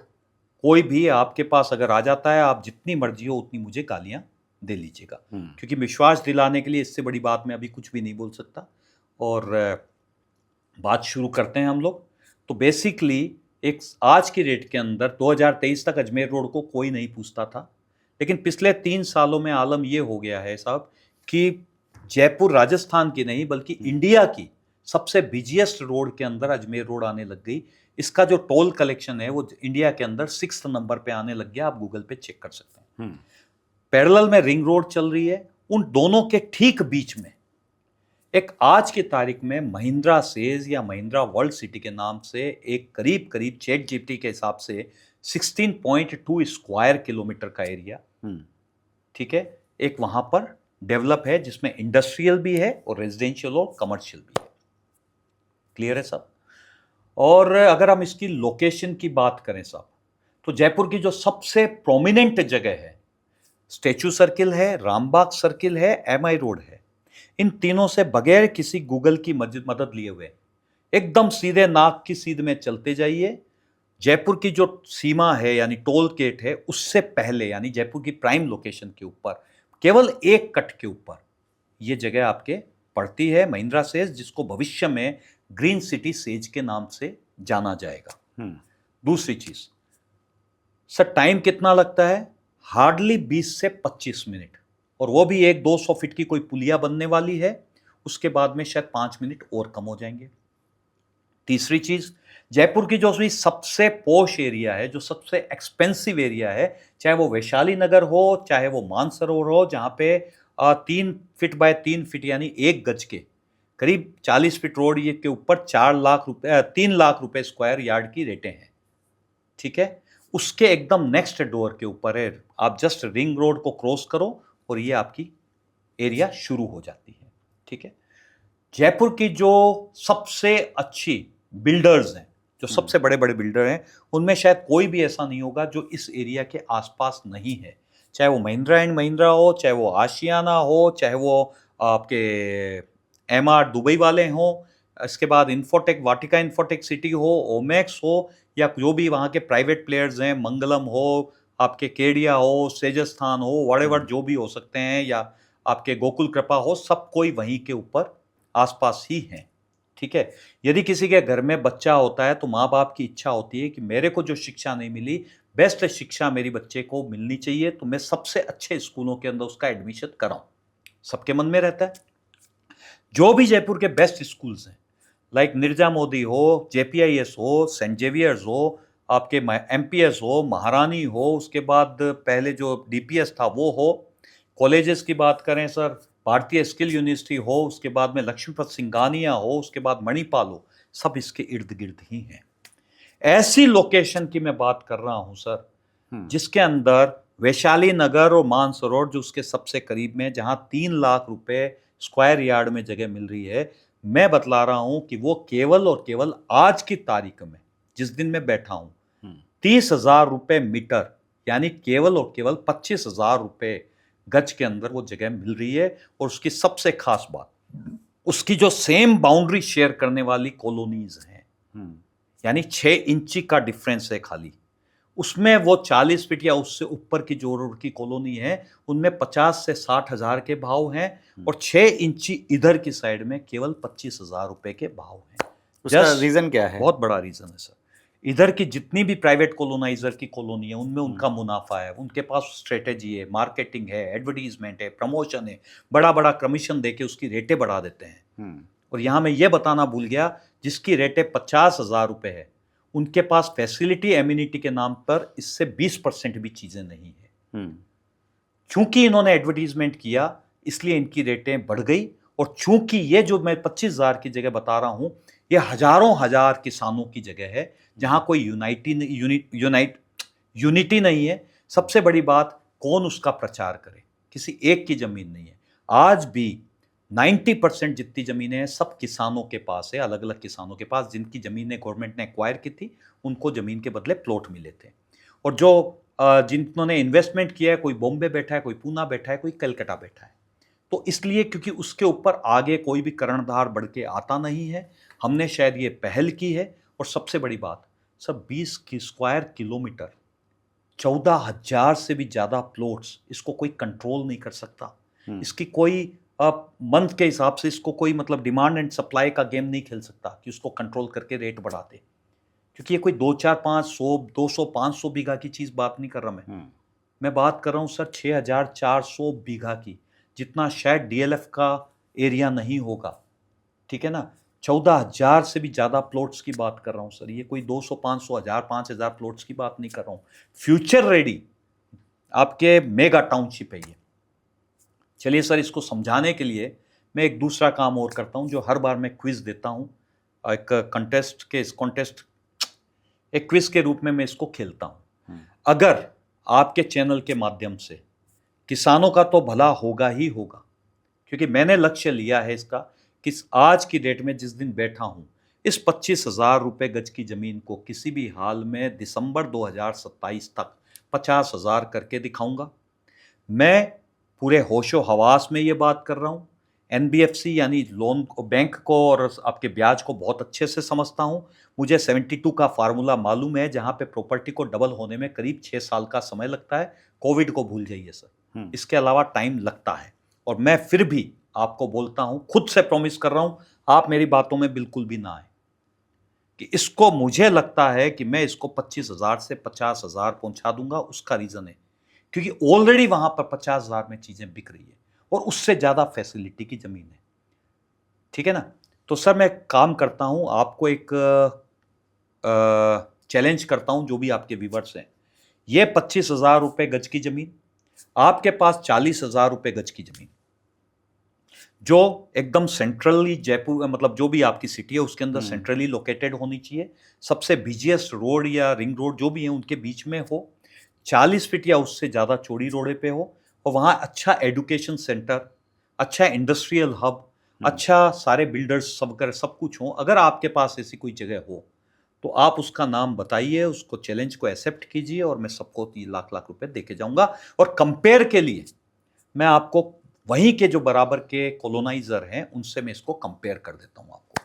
कोई भी आपके पास अगर आ जाता है, आप जितनी मर्जी हो उतनी मुझे गालियां दे लीजिएगा, क्योंकि विश्वास दिलाने के लिए इससे बड़ी बात मैं अभी कुछ भी नहीं बोल सकता। और बात शुरू करते हैं हम लोग। तो बेसिकली एक आज की रेट के अंदर 2023 तक अजमेर रोड को कोई नहीं पूछता था, लेकिन पिछले 3 सालों में आलम यह हो गया है साहब कि जयपुर राजस्थान की नहीं बल्कि इंडिया की सबसे बिजिएस्ट रोड के अंदर अजमेर रोड आने लग गई। इसका जो टोल कलेक्शन है वो इंडिया के अंदर 6th नंबर पे आने लग गया, आप गूगल पे चेक कर सकते हैं। पैरेलल में रिंग रोड चल रही है, उन दोनों के ठीक बीच में एक आज की तारीख में महिंद्रा सेज या महिंद्रा वर्ल्ड सिटी के नाम से एक करीब करीब ChatGPT के हिसाब से 16.2 स्क्वायर किलोमीटर का एरिया, ठीक है, एक वहां पर डेवलप है, जिसमें इंडस्ट्रियल भी है और रेजिडेंशियल और कमर्शियल भी है। क्लियर है साहब? और अगर हम इसकी लोकेशन की बात करें साहब, तो जयपुर की जो सबसे प्रोमिनेंट जगह है, स्टैचू सर्किल है, रामबाग सर्किल है, MI रोड है। इन तीनों से बगैर किसी गूगल की मदद लिए हुए एकदम सीधे नाक की सीध में चलते जाइए। जयपुर की जो सीमा है यानी टोल गेट है, उससे पहले यानी जयपुर की प्राइम लोकेशन के ऊपर केवल एक कट के ऊपर ये जगह आपके पड़ती है, महिंद्रा सेज, जिसको भविष्य में ग्रीन सिटी सेज के नाम से जाना जाएगा। दूसरी चीज सर, टाइम कितना लगता है? हार्डली 20 से 25 मिनट, और वो भी एक 200 फीट की कोई पुलिया बनने वाली है, उसके बाद में शायद 5 मिनट और कम हो जाएंगे। तीसरी चीज, जयपुर की जो सबसे पॉश एरिया है, जो सबसे एक्सपेंसिव एरिया है, चाहे वो वैशाली नगर हो, चाहे वो मानसरोवर हो, जहां पे 3 फीट बाय 3 फीट यानी 1 गज के करीब 40 फीट रोड ये के ऊपर 3 लाख रुपए स्क्वायर यार्ड की रेटें हैं, ठीक है। उसके एकदम नेक्स्ट डोर के ऊपर है, आप जस्ट रिंग रोड को क्रॉस करो और ये आपकी एरिया शुरू हो जाती है, ठीक है। जयपुर की जो सबसे अच्छी बिल्डर्स हैं, जो सबसे बड़े बड़े बिल्डर हैं, उनमें शायद कोई भी ऐसा नहीं होगा जो इस एरिया के आसपास नहीं है, चाहे वो महिंद्रा एंड महिंद्रा हो, चाहे वो आशियाना हो, चाहे वो आपके MR दुबई वाले हों, इसके बाद इन्फोटेक, वाटिका इन्फोटेक सिटी हो, ओमैक्स हो, या जो भी वहाँ के प्राइवेट प्लेयर्स हैं, मंगलम हो, आपके केडिया हो, सेजस्थान हो, व्हाटएवर जो भी हो सकते हैं, या आपके गोकुल कृपा हो, सब कोई वहीं के ऊपर आसपास ही हैं, ठीक है। यदि किसी के घर में बच्चा होता है तो माँ बाप की इच्छा होती है कि मेरे को जो शिक्षा नहीं मिली, बेस्ट शिक्षा मेरी बच्चे को मिलनी चाहिए, तो मैं सबसे अच्छे स्कूलों के अंदर उसका एडमिशन कराऊं, सबके मन में रहता है। जो भी जयपुर के बेस्ट स्कूल्स हैं, लाइक निर्जा मोदी हो, JPIS हो, सेंट जेवियर्स हो, आपके MPS हो, महारानी हो, उसके बाद पहले जो DPS था वो हो, कॉलेजेस की बात करें सर, भारतीय स्किल यूनिवर्सिटी हो, उसके बाद में लक्ष्मीपत सिंघानिया हो, उसके बाद मणिपाल हो, सब इसके इर्द गिर्द ही हैं। ऐसी लोकेशन की मैं बात कर रहा हूं सर, जिसके अंदर वैशाली नगर और मानसरोवर जो उसके सबसे करीब में, जहां 3 लाख रुपए स्क्वायर यार्ड में जगह मिल रही है। मैं बतला रहा हूं कि वो केवल और केवल आज की तारीख में, जिस दिन मैं बैठा हूं, 30,000 रुपए मीटर, यानी केवल और केवल 25,000 रुपए गज के अंदर वो जगह मिल रही है। और उसकी सबसे खास बात, उसकी जो सेम बाउंड्री शेयर करने वाली कॉलोनीज हैं, यानी 6 इंची का डिफरेंस है खाली, उसमें वो 40 फीट या उससे ऊपर की जो रोड की कॉलोनी है उनमें 50 से 60 हजार के भाव हैं, और 6 इंची इधर की साइड में केवल 25,000 रुपए के भाव हैं। उसका रीजन क्या है? बहुत बड़ा रीजन है सर। इधर की जितनी भी प्राइवेट कॉलोनाइजर की कॉलोनी है उनमें उनका मुनाफा है, उनके पास स्ट्रेटेजी है, मार्केटिंग है, एडवर्टीजमेंट है, प्रमोशन है, बड़ा बड़ा कमीशन देके उसकी रेटें बढ़ा देते हैं। और यहां मैं ये बताना भूल गया, जिसकी रेटें 50,000 रुपए है, उनके पास फैसिलिटी एम्यूनिटी के नाम पर इससे 20% भी चीजें नहीं है। चूंकि इन्होंने एडवर्टीजमेंट किया इसलिए इनकी रेटें बढ़ गई। और चूंकि ये जो मैं 25,000 की जगह बता रहा हूं, ये हजारों हजार किसानों की जगह है, जहां कोई यूनिटी नहीं है। सबसे बड़ी बात, कौन उसका प्रचार करे? किसी एक की जमीन नहीं है। आज भी 90% जितनी जमीनें हैं सब किसानों के पास है, अलग अलग किसानों के पास, जिनकी जमीनें गवर्नमेंट ने एक्वायर की थी, उनको जमीन के बदले प्लॉट मिले थे। और जो जिन्होंने इन्वेस्टमेंट किया है, कोई बॉम्बे बैठा है, कोई पूना बैठा है, कोई कलकत्ता बैठा है। तो इसलिए क्योंकि उसके ऊपर आगे कोई भी कर्णधार बढ़ के आता नहीं है, हमने शायद ये पहल की है। और सबसे बड़ी बात, सब 20 की स्क्वायर किलोमीटर, 14,000 से भी ज्यादा प्लॉट्स, इसको कोई कंट्रोल नहीं कर सकता। इसकी कोई मंथ के हिसाब से इसको कोई मतलब डिमांड एंड सप्लाई का गेम नहीं खेल सकता कि उसको कंट्रोल करके रेट बढ़ा दे। क्योंकि ये कोई 2, 4, 5, 100, 200, 500 बीघा की चीज बात नहीं कर रहा मैं बात कर रहा हूं सर 6,400 बीघा की, जितना शायद डीएलएफ का एरिया नहीं होगा। ठीक है ना, 14,000 से भी ज्यादा प्लॉट्स की बात कर रहा हूं सर। ये कोई 200, 500, 1000, 5,000 प्लॉट्स की बात नहीं कर रहा हूं। फ्यूचर रेडी आपके मेगा टाउनशिप है ये। चलिए सर, इसको समझाने के लिए मैं एक दूसरा काम और करता हूं, जो हर बार मैं क्विज देता हूं। एक कॉन्टेस्ट एक क्विज के रूप में मैं इसको खेलता हूं। अगर आपके चैनल के माध्यम से किसानों का तो भला होगा ही होगा, क्योंकि मैंने लक्ष्य लिया है इसका कि आज की डेट में जिस दिन बैठा हूं, इस 25,000 रुपए गज की जमीन को किसी भी हाल में दिसंबर 2027 तक 50,000 करके दिखाऊंगा। मैं पूरे होशो हवास में ये बात कर रहा हूं। एनबीएफसी यानी लोन बैंक को और आपके ब्याज को बहुत अच्छे से समझता हूं। मुझे 72 का फार्मूला मालूम है, जहां पे प्रॉपर्टी को डबल होने में करीब 6 साल का समय लगता है। कोविड को भूल जाइए सर, इसके अलावा टाइम लगता है। और मैं फिर भी आपको बोलता हूं, खुद से प्रॉमिस कर रहा हूं, आप मेरी बातों में बिल्कुल भी ना आए कि इसको मुझे लगता है कि मैं इसको 25,000 से 50,000 पहुंचा दूंगा। उसका रीजन है क्योंकि ऑलरेडी वहां पर 50,000 में चीजें बिक रही है और उससे ज्यादा फैसिलिटी की जमीन है। ठीक है ना। तो सर मैं काम करता हूं, आपको एक चैलेंज करता हूं, जो भी आपके व्यूअर्स हैं, ये 25,000 रुपए गज की जमीन, आपके पास 40,000 रुपए गज की जमीन, जो एकदम सेंट्रली जयपुर, मतलब जो भी आपकी सिटी है उसके अंदर सेंट्रली लोकेटेड होनी चाहिए। सबसे बिजिएस्ट रोड या रिंग रोड जो भी है उनके बीच में हो, 40 फीट या उससे ज़्यादा चौड़ी रोडे पे हो, और वहाँ अच्छा एजुकेशन सेंटर, अच्छा इंडस्ट्रियल हब, अच्छा सारे बिल्डर्स सब कुछ हो। अगर आपके पास ऐसी कोई जगह हो तो आप उसका नाम बताइए, उसको चैलेंज को एक्सेप्ट कीजिए, और मैं सबको 3 लाख लाख रुपए देके जाऊंगा। और कंपेयर के लिए मैं आपको वहीं के जो बराबर के कॉलोनाइजर हैं उनसे मैं इसको कंपेयर कर देता हूं आपको।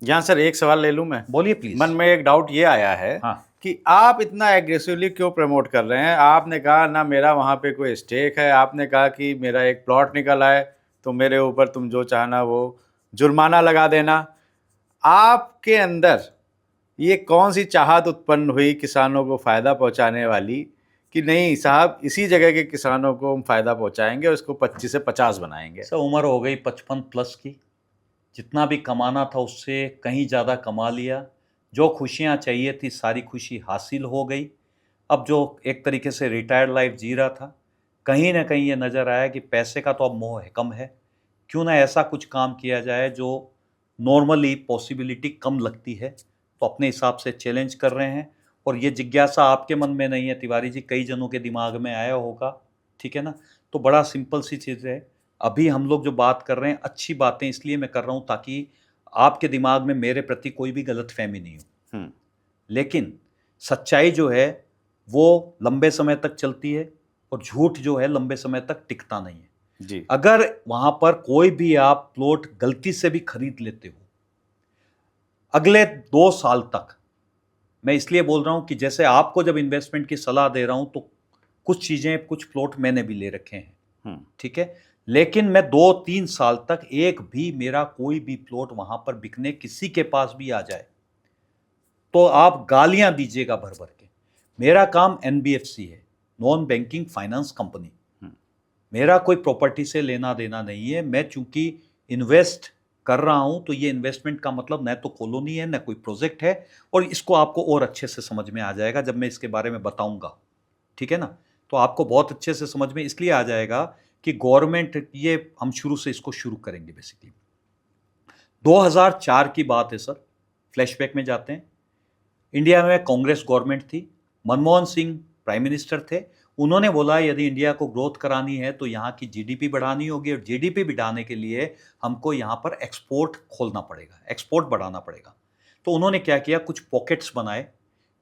यहाँ सर एक सवाल ले लूं मैं? बोलिए प्लीज। मन में एक डाउट ये आया है कि आप इतना एग्रेसिवली क्यों प्रमोट कर रहे हैं? आपने कहा ना मेरा वहाँ पे कोई स्टेक है, आपने कहा कि मेरा एक प्लॉट निकल आए तो मेरे ऊपर तुम जो चाहना वो जुर्माना लगा देना। आपके अंदर ये कौन सी चाहत उत्पन्न हुई किसानों को फ़ायदा पहुंचाने वाली कि नहीं साहब इसी जगह के किसानों को हम फ़ायदा पहुंचाएंगे और इसको 25 से 50 बनाएंगे? सर उम्र हो गई 55 प्लस की, जितना भी कमाना था उससे कहीं ज़्यादा कमा लिया। जो खुशियाँ चाहिए थी सारी खुशी हासिल हो गई। अब जो एक तरीके से रिटायर्ड लाइफ जी रहा था, कहीं ना कहीं ये नज़र आया कि पैसे का तो अब मोह कम है, क्यों ना ऐसा कुछ काम किया जाए जो नॉर्मली पॉसिबिलिटी कम लगती है, तो अपने हिसाब से चैलेंज कर रहे हैं। और ये जिज्ञासा आपके मन में नहीं है तिवारी जी, कई जनों के दिमाग में आया होगा, ठीक है ना। तो बड़ा सिंपल सी चीज़ है, अभी हम लोग जो बात कर रहे हैं अच्छी बातें इसलिए मैं कर रहा हूँ ताकि आपके दिमाग में मेरे प्रति कोई भी गलतफहमी नहीं हो। लेकिन सच्चाई जो है वो लंबे समय तक चलती है और झूठ जो है लंबे समय तक टिकता नहीं है जी। अगर वहां पर कोई भी आप प्लॉट गलती से भी खरीद लेते हो, अगले 2 साल तक, मैं इसलिए बोल रहा हूं कि जैसे आपको जब इन्वेस्टमेंट की सलाह दे रहा हूं तो कुछ चीजें, कुछ प्लॉट मैंने भी ले रखे हैं, ठीक है, लेकिन मैं 2-3 साल तक एक भी मेरा कोई भी प्लॉट वहां पर बिकने किसी के पास भी आ जाए तो आप गालियां दीजिएगा भर भर के। मेरा काम एनबीएफसी है, नॉन बैंकिंग फाइनेंस कंपनी, मेरा कोई प्रॉपर्टी से लेना देना नहीं है। मैं चूंकि इन्वेस्ट कर रहा हूं तो ये इन्वेस्टमेंट का मतलब न तो कॉलोनी है न कोई प्रोजेक्ट है, और इसको आपको और अच्छे से समझ में आ जाएगा जब मैं इसके बारे में बताऊंगा, ठीक है ना। तो आपको बहुत अच्छे से समझ में इसलिए आ जाएगा कि गवर्नमेंट, ये हम शुरू से इसको शुरू करेंगे। बेसिकली 2004 की बात है सर, फ्लैशबैक में जाते हैं। इंडिया में कांग्रेस गवर्नमेंट थी, मनमोहन सिंह प्राइम मिनिस्टर थे। उन्होंने बोला यदि इंडिया को ग्रोथ करानी है तो यहाँ की जीडीपी बढ़ानी होगी, और जीडीपी बढ़ाने के लिए हमको यहाँ पर एक्सपोर्ट खोलना पड़ेगा, एक्सपोर्ट बढ़ाना पड़ेगा। तो उन्होंने क्या किया, कुछ पॉकेट्स बनाए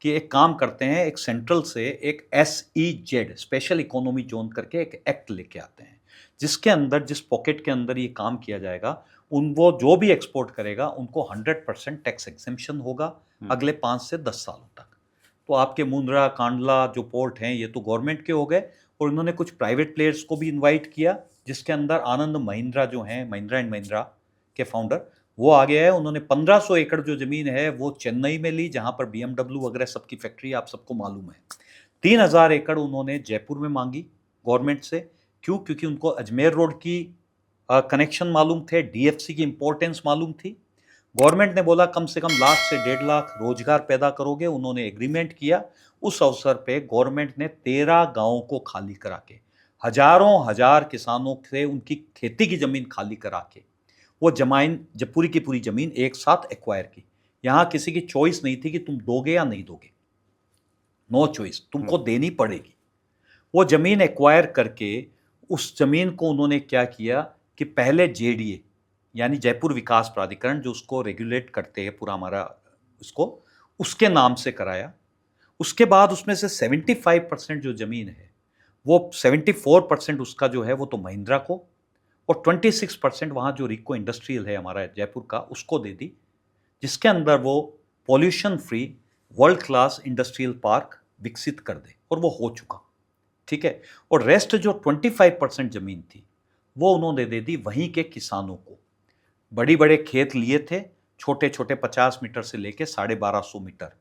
कि एक काम करते हैं, एक सेंट्रल से एक SEZ, स्पेशल इकोनॉमी जोन करके एक एक्ट लेके आते हैं, जिसके अंदर, जिस पॉकेट के अंदर ये काम किया जाएगा, वो जो भी एक्सपोर्ट करेगा उनको 100% टैक्स एग्जेम्पशन होगा अगले 5 से 10 सालों तक। तो आपके मुंद्रा, कांडला जो पोर्ट हैं ये तो गवर्नमेंट के हो गए, और इन्होंने कुछ प्राइवेट प्लेयर्स को भी इनवाइट किया, जिसके अंदर आनंद महिंद्रा जो हैं, महिंद्रा एंड महिंद्रा के फाउंडर, वो आ गया है। उन्होंने 1500 एकड़ जो जमीन है वो चेन्नई में ली, जहां पर BMW वगैरह सबकी फैक्ट्री आप सबको मालूम है। 3000 एकड़ उन्होंने जयपुर में मांगी गवर्नमेंट से। क्यों? क्योंकि उनको अजमेर रोड की कनेक्शन मालूम थे, DFC की इंपॉर्टेंस मालूम थी। गवर्नमेंट ने बोला कम से कम 1 लाख से 1.5 लाख रोजगार पैदा करोगे, उन्होंने एग्रीमेंट किया। उस अवसर पे गवर्नमेंट ने 13 गांवों को खाली करा के, हजारों हजार किसानों से उनकी खेती की जमीन खाली करा के, वो जमीन, जब पूरी की पूरी जमीन एक साथ एक्वायर की। यहां किसी की चॉइस नहीं थी कि तुम दोगे या नहीं दोगे, नो चॉइस, तुमको देनी पड़ेगी। वो जमीन एक्वायर करके उस जमीन को उन्होंने क्या किया कि पहले JDA यानी जयपुर विकास प्राधिकरण, जो उसको रेगुलेट करते हैं पूरा हमारा उसको, उसके नाम से कराया। उसके बाद उसमें से 75% जो जमीन है वो 74% उसका जो है वो तो महिंद्रा को, और 26% वहाँ जो रिको इंडस्ट्रियल है हमारा जयपुर का उसको दे दी, जिसके अंदर वो pollution free world class industrial park विकसित कर दे, और वो हो चुका, ठीक है। और रेस्ट जो 25% जमीन थी वो उन्होंने दे दी वहीं के किसानों को। बड़ी बड़े खेत लिए थे, छोटे छोटे 50 मीटर से लेके 1250 मीटर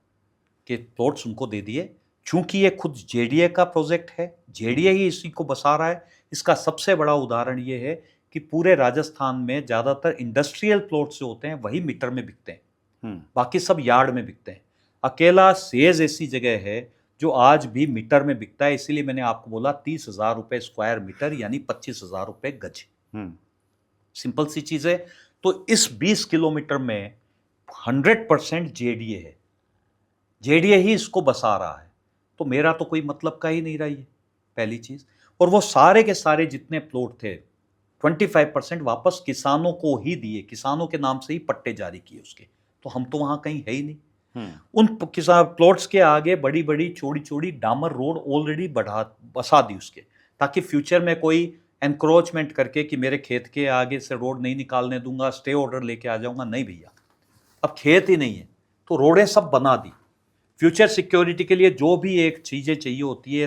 के प्लॉट्स उनको दे दिए। चूंकि ये खुद JDA का प्रोजेक्ट है, JDA ही इसी को बसा रहा है। इसका सबसे बड़ा उदाहरण ये है कि पूरे राजस्थान में ज़्यादातर इंडस्ट्रियल प्लॉट्स जो होते हैं वही मीटर में बिकते हैं, बाकी सब यार्ड में बिकते हैं। अकेला सेज ऐसी जगह है जो आज भी मीटर में बिकता है, इसीलिए मैंने आपको बोला 30,000 रुपये स्क्वायर मीटर, यानी 25,000 रुपये गज। सिंपल सी चीज़ है। तो इस 20 किलोमीटर में 100% JDA है, JDA ही इसको बसा रहा है, तो मेरा तो कोई मतलब का ही नहीं रहा ये, पहली चीज़। और वो सारे के सारे जितने प्लॉट थे 25% वापस किसानों को ही दिए, किसानों के नाम से ही पट्टे जारी किए उसके। तो हम तो वहाँ कहीं है ही नहीं। उन किसान प्लॉट्स के आगे बड़ी बड़ी चौड़ी चौड़ी डामर रोड ऑलरेडी बसा दी उसके, ताकि फ्यूचर में कोई एनक्रोचमेंट करके कि मेरे खेत के आगे से रोड नहीं निकालने दूंगा, स्टे ऑर्डर लेके आ जाऊंगा, नहीं भैया, अब खेत ही नहीं है तो रोडें सब बना दी। फ्यूचर सिक्योरिटी के लिए जो भी एक चीज़ें चाहिए होती है,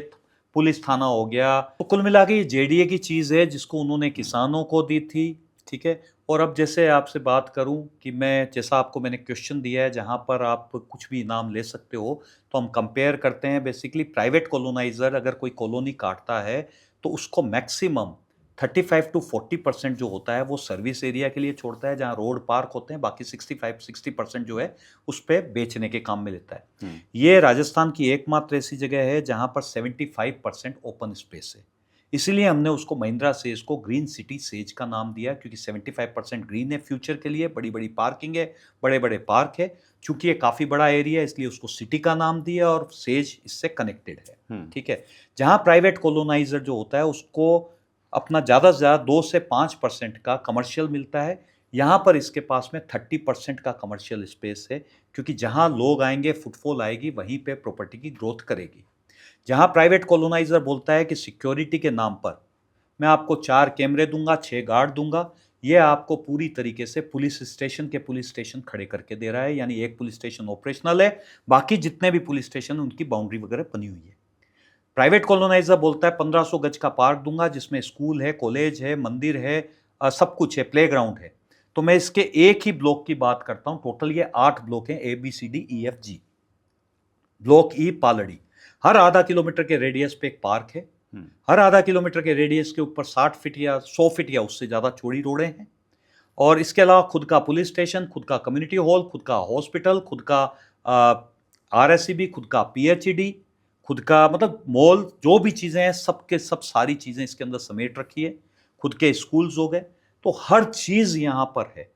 पुलिस थाना हो गया, तो कुल मिला के ये JDA की चीज़ है जिसको उन्होंने किसानों को दी थी, ठीक है। और अब जैसे आपसे बात करूं कि मैं, जैसा आपको मैंने क्वेश्चन दिया है जहां पर आप कुछ भी इनाम ले सकते हो, तो हम कंपेयर करते हैं। बेसिकली प्राइवेट कॉलोनाइजर अगर कोई कॉलोनी काटता है तो उसको मैक्सिमम 35 to 40% जो होता है वो सर्विस एरिया के लिए छोड़ता है, जहाँ रोड पार्क होते हैं, बाकी 65-60% जो है उस पर बेचने के काम में लेता है। ये राजस्थान की एकमात्र ऐसी जगह है जहाँ पर 75% ओपन स्पेस है। इसीलिए हमने उसको महिंद्रा सेज को ग्रीन सिटी सेज का नाम दिया, क्योंकि 75% ग्रीन है फ्यूचर के लिए, बड़ी बड़ी पार्किंग है, बड़े बड़े पार्क है। चूंकि ये काफ़ी बड़ा एरिया है इसलिए उसको सिटी का नाम दिया और सेज इससे कनेक्टेड है। ठीक है। जहाँ प्राइवेट कॉलोनाइजर जो होता है उसको अपना ज़्यादा से ज़्यादा 2 से 5% का कमर्शियल मिलता है। यहाँ पर इसके पास में 30% का कमर्शियल स्पेस है, क्योंकि जहाँ लोग आएंगे, फुटफॉल आएगी, वहीं पे प्रॉपर्टी की ग्रोथ करेगी। जहाँ प्राइवेट कॉलोनाइजर बोलता है कि सिक्योरिटी के नाम पर मैं आपको 4 कैमरे दूंगा, 6 गार्ड दूंगा, ये आपको पूरी तरीके से पुलिस स्टेशन खड़े करके दे रहा है। यानी एक पुलिस स्टेशन ऑपरेशनल है, बाकी जितने भी पुलिस स्टेशन उनकी बाउंड्री वगैरह बनी हुई है। प्राइवेट कॉलोनाइजर बोलता है 1500 गज का पार्क दूंगा, जिसमें स्कूल है, कॉलेज है, मंदिर है, सब कुछ है, प्लेग्राउंड है। तो मैं इसके एक ही ब्लॉक की बात करता हूं। टोटल ये 8 ब्लॉक हैं, ABCDEFG। ब्लॉक ई पालड़ी, हर आधा किलोमीटर के रेडियस पे एक पार्क है। हर आधा किलोमीटर के रेडियस के ऊपर 60 फीट या 100 फीट या उससे ज़्यादा चौड़ी रोडें हैं। और इसके अलावा खुद का पुलिस स्टेशन, खुद का कम्युनिटी हॉल, खुद का हॉस्पिटल, खुद का RSCB, खुद का PHED, खुद का मतलब मॉल, जो भी चीज़ें हैं सब के सब सारी चीज़ें इसके अंदर समेट रखी है। खुद के स्कूल्स हो गए, तो हर चीज़ यहाँ पर है।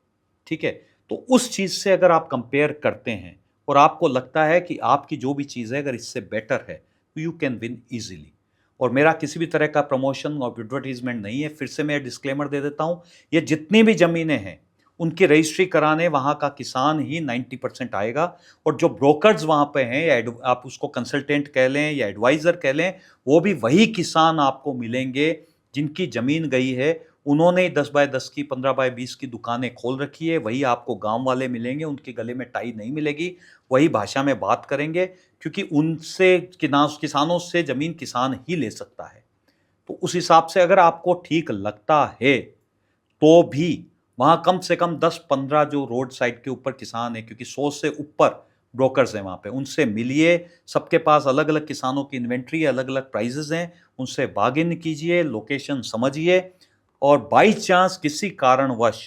ठीक है। तो उस चीज़ से अगर आप कंपेयर करते हैं और आपको लगता है कि आपकी जो भी चीज़ है अगर इससे बेटर है, तो यू कैन विन ईजिली। और मेरा किसी भी तरह का प्रमोशन और एडवर्टीजमेंट नहीं है। फिर से मैं डिस्क्लेमर दे देता हूँ, ये जितनी भी ज़मीनें हैं उनकी रजिस्ट्री कराने वहाँ का किसान ही 90% आएगा। और जो ब्रोकर्स वहाँ पे हैं, या आप उसको कंसल्टेंट कह लें या एडवाइज़र कह लें, वो भी वही किसान आपको मिलेंगे जिनकी ज़मीन गई है। उन्होंने 10 बाय 10 की, 15 बाय 20 की दुकानें खोल रखी है। वही आपको गांव वाले मिलेंगे, उनके गले में टाई नहीं मिलेगी, वही भाषा में बात करेंगे, क्योंकि उनसे किसानों से ज़मीन किसान ही ले सकता है। तो उस हिसाब से अगर आपको ठीक लगता है तो भी वहाँ कम से कम 10-15 जो रोड साइड के ऊपर किसान है, क्योंकि 100 से ऊपर ब्रोकर्स हैं वहाँ पे, उनसे मिलिए। सबके पास अलग अलग किसानों की इन्वेंट्री है, अलग अलग प्राइजेस हैं, उनसे बार्गेन कीजिए, लोकेशन समझिए। और बाई चांस किसी कारणवश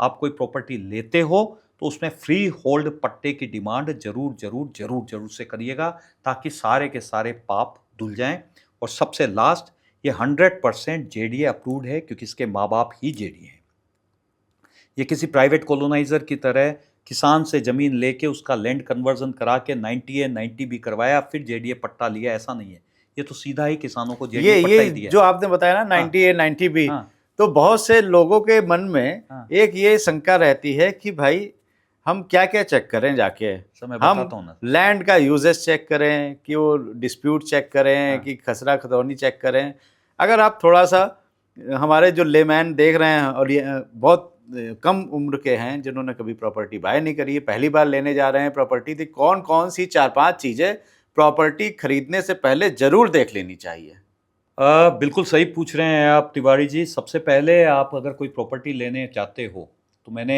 आप कोई प्रॉपर्टी लेते हो तो उसमें फ्री होल्ड पट्टे की डिमांड जरूर जरूर जरूर जरूर से करिएगा, ताकि सारे के सारे पाप धुल जाएं। और सबसे लास्ट, ये 100% JDA अप्रूव्ड है, क्योंकि इसके माँ बाप ही JDA हैं। ये किसी प्राइवेट कॉलोनाइजर की तरह किसान से ज़मीन लेके उसका लैंड कन्वर्जन करा के 90A 90B करवाया फिर JDA पट्टा लिया, ऐसा नहीं है। ये तो सीधा ही किसानों को JDA पट्टा ही दिया। जो आपने बताया ना 90A 90B, तो बहुत से लोगों के मन में एक ये शंका रहती है कि भाई हम क्या क्या चेक करें जाके, हम लैंड का यूजेस चेक करें कि वो डिस्प्यूट चेक करें कि खसरा खतौनी चेक करें। अगर आप थोड़ा सा, हमारे जो लेमैन देख रहे हैं और ये बहुत कम उम्र के हैं जिन्होंने कभी प्रॉपर्टी बाय नहीं करी है, पहली बार लेने जा रहे हैं प्रॉपर्टी, तो कौन कौन सी 4-5 चीज़ें प्रॉपर्टी खरीदने से पहले जरूर देख लेनी चाहिए? बिल्कुल सही पूछ रहे हैं आप तिवारी जी। सबसे पहले आप अगर कोई प्रॉपर्टी लेने चाहते हो तो मैंने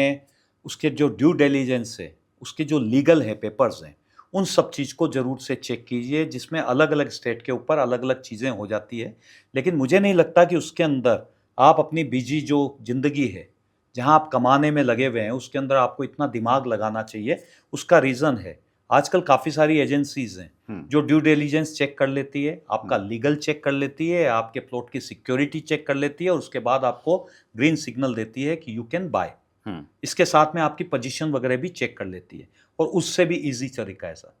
उसके जो ड्यू डिलिजेंस है, उसके जो लीगल है पेपर्स हैं, उन सब चीज़ को ज़रूर से चेक कीजिए, जिसमें अलग अलग स्टेट के ऊपर अलग अलग चीज़ें हो जाती है। लेकिन मुझे नहीं लगता कि उसके अंदर आप अपनी बिजी जो ज़िंदगी है, जहाँ आप कमाने में लगे हुए हैं, उसके अंदर आपको इतना दिमाग लगाना चाहिए। उसका रीज़न है, आजकल काफ़ी सारी एजेंसीज हैं जो ड्यू डिलिजेंस चेक कर लेती है, आपका लीगल चेक कर लेती है, आपके प्लॉट की सिक्योरिटी चेक कर लेती है, और उसके बाद आपको ग्रीन सिग्नल देती है कि यू कैन बाय। इसके साथ में आपकी पोजीशन वगैरह भी चेक कर लेती है। और उससे भी इजी तरीका है सर,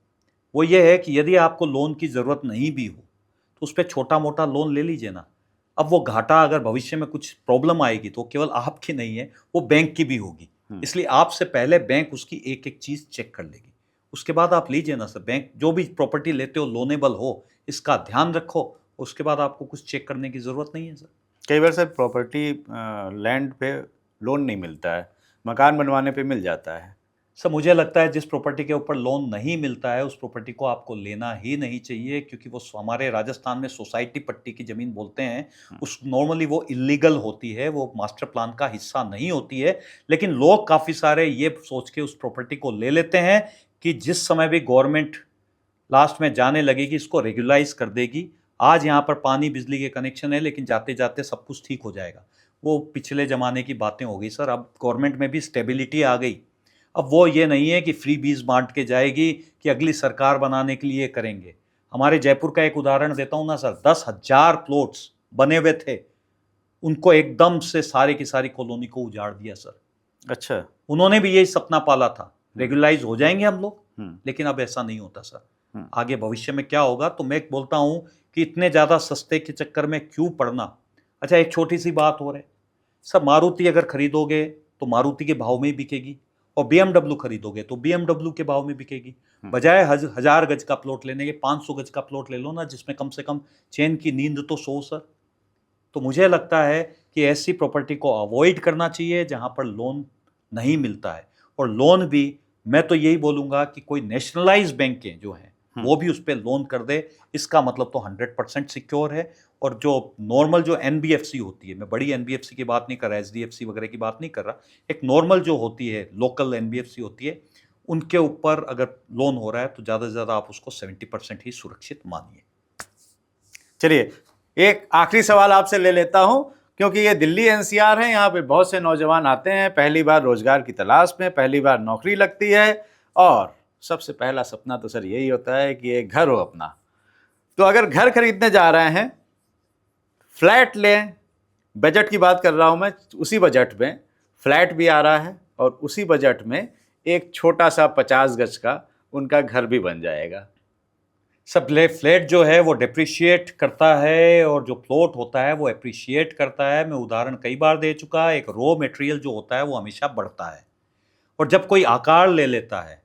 वो ये है कि यदि आपको लोन की ज़रूरत नहीं भी हो तो उस पर छोटा मोटा लोन ले लीजिए ना। अब वो घाटा अगर भविष्य में कुछ प्रॉब्लम आएगी तो केवल आपकी नहीं है, वो बैंक की भी होगी। इसलिए आपसे पहले बैंक उसकी एक एक चीज़ चेक कर लेगी, उसके बाद आप लीजिए ना सर। बैंक जो भी प्रॉपर्टी लेते हो लोनेबल हो, इसका ध्यान रखो, उसके बाद आपको कुछ चेक करने की ज़रूरत नहीं है सर। कई बार सर प्रॉपर्टी लैंड पे लोन नहीं मिलता है, मकान बनवाने पे मिल जाता है। सर मुझे लगता है जिस प्रॉपर्टी के ऊपर लोन नहीं मिलता है उस प्रॉपर्टी को आपको लेना ही नहीं चाहिए, क्योंकि वो हमारे राजस्थान में सोसाइटी पट्टी की ज़मीन बोलते हैं। उस नॉर्मली वो इलीगल होती है, वो मास्टर प्लान का हिस्सा नहीं होती है। लेकिन लोग काफ़ी सारे ये सोच के उस प्रॉपर्टी को ले लेते हैं कि जिस समय भी गवर्नमेंट लास्ट में जाने लगेगी इसको रेगुलाइज कर देगी। आज यहाँ पर पानी बिजली के कनेक्शन है, लेकिन जाते जाते सब कुछ ठीक हो जाएगा। वो पिछले ज़माने की बातें हो गई सर। अब गवर्नमेंट में भी स्टेबिलिटी आ गई। अब वो ये नहीं है कि फ्री बीज बांट के जाएगी कि अगली सरकार बनाने के लिए करेंगे। हमारे जयपुर का एक उदाहरण देता हूँ ना सर, 10,000 प्लॉट्स बने हुए थे, उनको एकदम से सारे की सारी कॉलोनी को उजाड़ दिया सर। अच्छा। उन्होंने भी यही सपना पाला था, रेगुलराइज हो जाएंगे हम लोग, हम्म। लेकिन अब ऐसा नहीं होता सर। हम्म। आगे भविष्य में क्या होगा, तो मैं बोलता हूं कि इतने ज्यादा सस्ते के चक्कर में क्यों पड़ना। अच्छा, एक छोटी सी बात हो रही सर, मारुति अगर खरीदोगे तो मारुति के भाव में ही बिकेगी, और बीएमडब्ल्यू खरीदोगे तो बीएमडब्ल्यू के भाव में बिकेगी। बजाय 1000 गज का प्लॉट लेने के 500 गज का प्लॉट ले लो ना, जिसमें कम से कम चैन की नींद तो सो सर। तो मुझे लगता है कि ऐसी प्रॉपर्टी को अवॉइड करना चाहिए जहां पर लोन नहीं मिलता है, और लोन भी मैं तो यही बोलूंगा कि कोई नेशनलाइज बैंकें जो हैं वो भी उस पर लोन कर दे। इसका मतलब तो 100% सिक्योर है। और जो नॉर्मल जो एनबीएफसी होती है, मैं बड़ी एनबीएफसी की बात नहीं कर रहा, एचडीएफसी वगैरह की बात नहीं कर रहा, एक नॉर्मल जो होती है लोकल एनबीएफसी होती है, उनके ऊपर अगर लोन हो रहा है तो ज़्यादा से ज़्यादा आप उसको 70% ही सुरक्षित मानिए। चलिए, एक आखिरी सवाल आपसे ले लेता हूं, क्योंकि ये दिल्ली एनसीआर है, यहाँ पे बहुत से नौजवान आते हैं पहली बार रोजगार की तलाश में, पहली बार नौकरी लगती है, और सबसे पहला सपना तो सर यही होता है कि एक घर हो अपना। तो अगर घर खरीदने जा रहे हैं, फ्लैट लें, बजट की बात कर रहा हूं मैं, उसी बजट में फ्लैट भी आ रहा है और उसी बजट में एक छोटा सा 50 गज का उनका घर भी बन जाएगा। सब फ्लैट जो है वो डिप्रिशिएट करता है, और जो प्लॉट होता है वो एप्रिशिएट करता है। मैं उदाहरण कई बार दे चुका, एक रॉ मटेरियल जो होता है वो हमेशा बढ़ता है, और जब कोई आकार ले लेता है,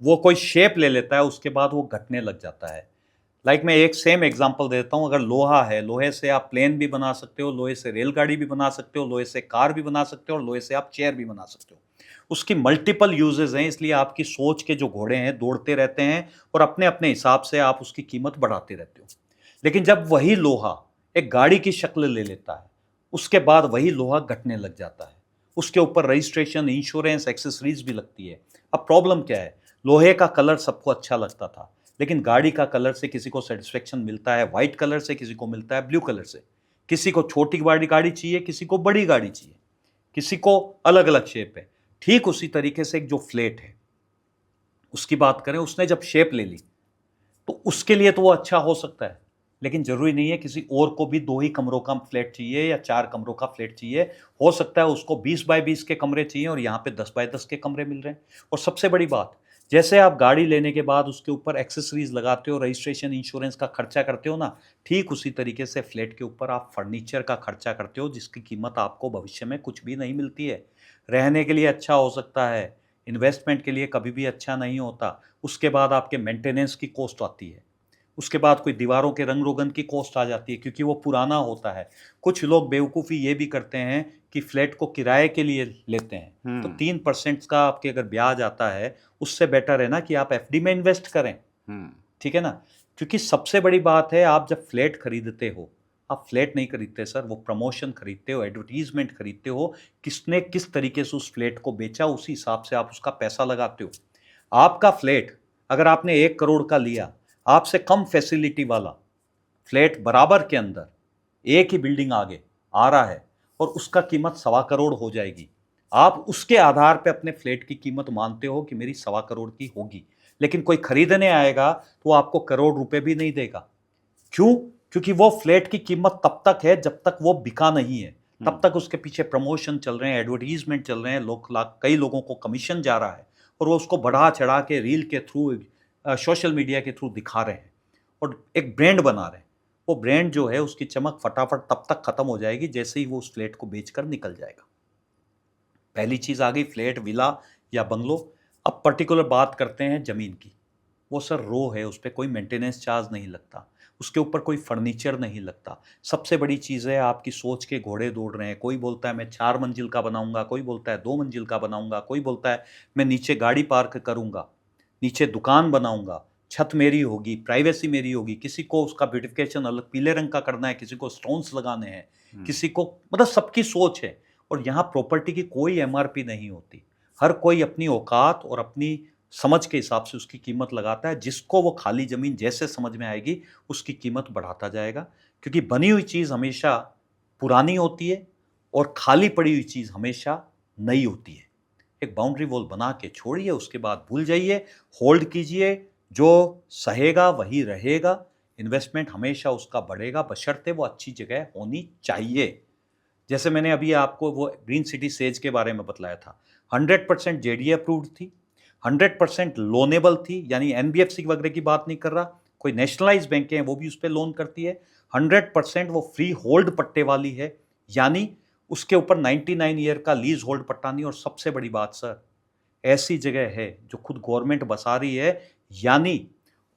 वो कोई शेप ले लेता है, उसके बाद वो घटने लग जाता है। मैं एक सेम एग्जांपल देता हूँ। अगर लोहा है, लोहे से आप प्लेन भी बना सकते हो, लोहे से रेलगाड़ी भी बना सकते हो, लोहे से कार भी बना सकते हो, और लोहे से आप चेयर भी बना सकते हो। उसकी मल्टीपल यूजेस हैं, इसलिए आपकी सोच के जो घोड़े हैं दौड़ते रहते हैं, और अपने अपने हिसाब से आप उसकी कीमत बढ़ाते रहते हो। लेकिन जब वही लोहा एक गाड़ी की शक्ल ले लेता है, उसके बाद वही लोहा घटने लग जाता है। उसके ऊपर रजिस्ट्रेशन, इंश्योरेंस, एक्सेसरीज भी लगती है। अब प्रॉब्लम क्या है, लोहे का कलर सबको अच्छा लगता था, लेकिन गाड़ी का कलर से किसी को सेटिस्फेक्शन मिलता है व्हाइट कलर से, किसी को मिलता है ब्लू कलर से, किसी को छोटी बड़ी गाड़ी चाहिए, किसी को बड़ी गाड़ी चाहिए, किसी को अलग अलग शेप है। ठीक उसी तरीके से एक जो फ्लैट है उसकी बात करें, उसने जब शेप ले ली तो उसके लिए तो वो अच्छा हो सकता है, लेकिन जरूरी नहीं है किसी और को भी 2 ही कमरों का फ्लैट चाहिए या 4 कमरों का फ्लैट चाहिए। हो सकता है उसको 20 बाय 20 के कमरे चाहिए और यहाँ पे 10 बाय 10 के कमरे मिल रहे हैं। और सबसे बड़ी बात, जैसे आप गाड़ी लेने के बाद उसके ऊपर एक्सेसरीज लगाते हो, रजिस्ट्रेशन, इंश्योरेंस का खर्चा करते हो ना, ठीक उसी तरीके से फ्लैट के ऊपर आप फर्नीचर का खर्चा करते हो, जिसकी कीमत आपको भविष्य में कुछ भी नहीं मिलती है। रहने के लिए अच्छा हो सकता है, इन्वेस्टमेंट के लिए कभी भी अच्छा नहीं होता। उसके बाद आपके मेंटेनेंस की कॉस्ट आती है, उसके बाद कोई दीवारों के रंग रोगन की कॉस्ट आ जाती है, क्योंकि वो पुराना होता है। कुछ लोग बेवकूफ़ी ये भी करते हैं कि फ्लैट को किराए के लिए लेते हैं, तो 3% का आपके अगर ब्याज आता है, उससे बेटर है ना कि आप एफडी में इन्वेस्ट करें। ठीक है ना, क्योंकि सबसे बड़ी बात है, आप जब फ्लैट खरीदते हो, आप फ्लैट नहीं खरीदते सर, वो प्रमोशन खरीदते हो, एडवर्टीजमेंट खरीदते हो, किसने किस तरीके से उस फ्लैट को बेचा, उसी हिसाब से आप उसका पैसा लगाते हो। आपका फ्लैट अगर आपने 1 करोड़ का लिया, आपसे कम फैसिलिटी वाला फ्लैट बराबर के अंदर एक ही बिल्डिंग आगे आ रहा है और उसका कीमत 1.25 करोड़ हो जाएगी, आप उसके आधार पे अपने फ्लैट की कीमत मानते हो कि मेरी 1.25 करोड़ की होगी, लेकिन कोई खरीदने आएगा तो आपको करोड़ रुपए भी नहीं देगा। क्यों? क्योंकि वो फ्लैट की कीमत तब तक है जब तक वो बिका नहीं है, तब तक उसके पीछे प्रमोशन चल रहे हैं, एडवर्टीजमेंट चल रहे हैं, कई लोगों को कमीशन जा रहा है, और वो उसको बढ़ा चढ़ा के रील के थ्रू, सोशल मीडिया के थ्रू दिखा रहे हैं और एक ब्रांड बना रहे हैं। वो ब्रांड जो है उसकी चमक फटाफट तब तक खत्म हो जाएगी जैसे ही वो उस फ्लैट को बेचकर निकल जाएगा। पहली चीज आ गई फ्लैट, विला या बंगलो। अब पर्टिकुलर बात करते हैं जमीन की। वो सर रो है, उस पर कोई मेंटेनेंस चार्ज नहीं लगता, उसके ऊपर कोई फर्नीचर नहीं लगता। सबसे बड़ी चीज़ है, आपकी सोच के घोड़े दौड़ रहे हैं। कोई बोलता है मैं 4 मंजिल का बनाऊंगा, कोई बोलता है 2 मंजिल का बनाऊंगा, कोई बोलता है मैं नीचे गाड़ी पार्क करूंगा, नीचे दुकान बनाऊंगा, छत मेरी होगी, प्राइवेसी मेरी होगी। किसी को उसका ब्यूटिफिकेशन अलग पीले रंग का करना है, किसी को स्टोन्स लगाने हैं, किसी को, मतलब सबकी सोच है। और यहाँ प्रॉपर्टी की कोई एमआरपी नहीं होती, हर कोई अपनी औकात और अपनी समझ के हिसाब से उसकी कीमत लगाता है। जिसको वो खाली ज़मीन जैसे समझ में आएगी उसकी कीमत बढ़ाता जाएगा, क्योंकि बनी हुई चीज़ हमेशा पुरानी होती है और खाली पड़ी हुई चीज़ हमेशा नई होती है। एक बाउंड्री वॉल बना के छोड़िए, उसके बाद भूल जाइए, होल्ड कीजिए, जो सहेगा वही रहेगा। इन्वेस्टमेंट हमेशा उसका बढ़ेगा, बशर्ते वो अच्छी जगह होनी चाहिए। जैसे मैंने अभी आपको वो ग्रीन सिटी सेज के बारे में बतलाया था, 100% जेडीए अप्रूव्ड थी, 100% लोनेबल थी, यानी एनबीएफसी वगैरह की बात नहीं कर रहा, कोई नेशनलाइज बैंकें हैं वो भी उस पर लोन करती है। 100% वो फ्री होल्ड पट्टे वाली है, यानी उसके ऊपर 99 ईयर का लीज होल्ड पट्टा नहीं। और सबसे बड़ी बात सर, ऐसी जगह है जो खुद गवर्नमेंट बसा रही है, यानी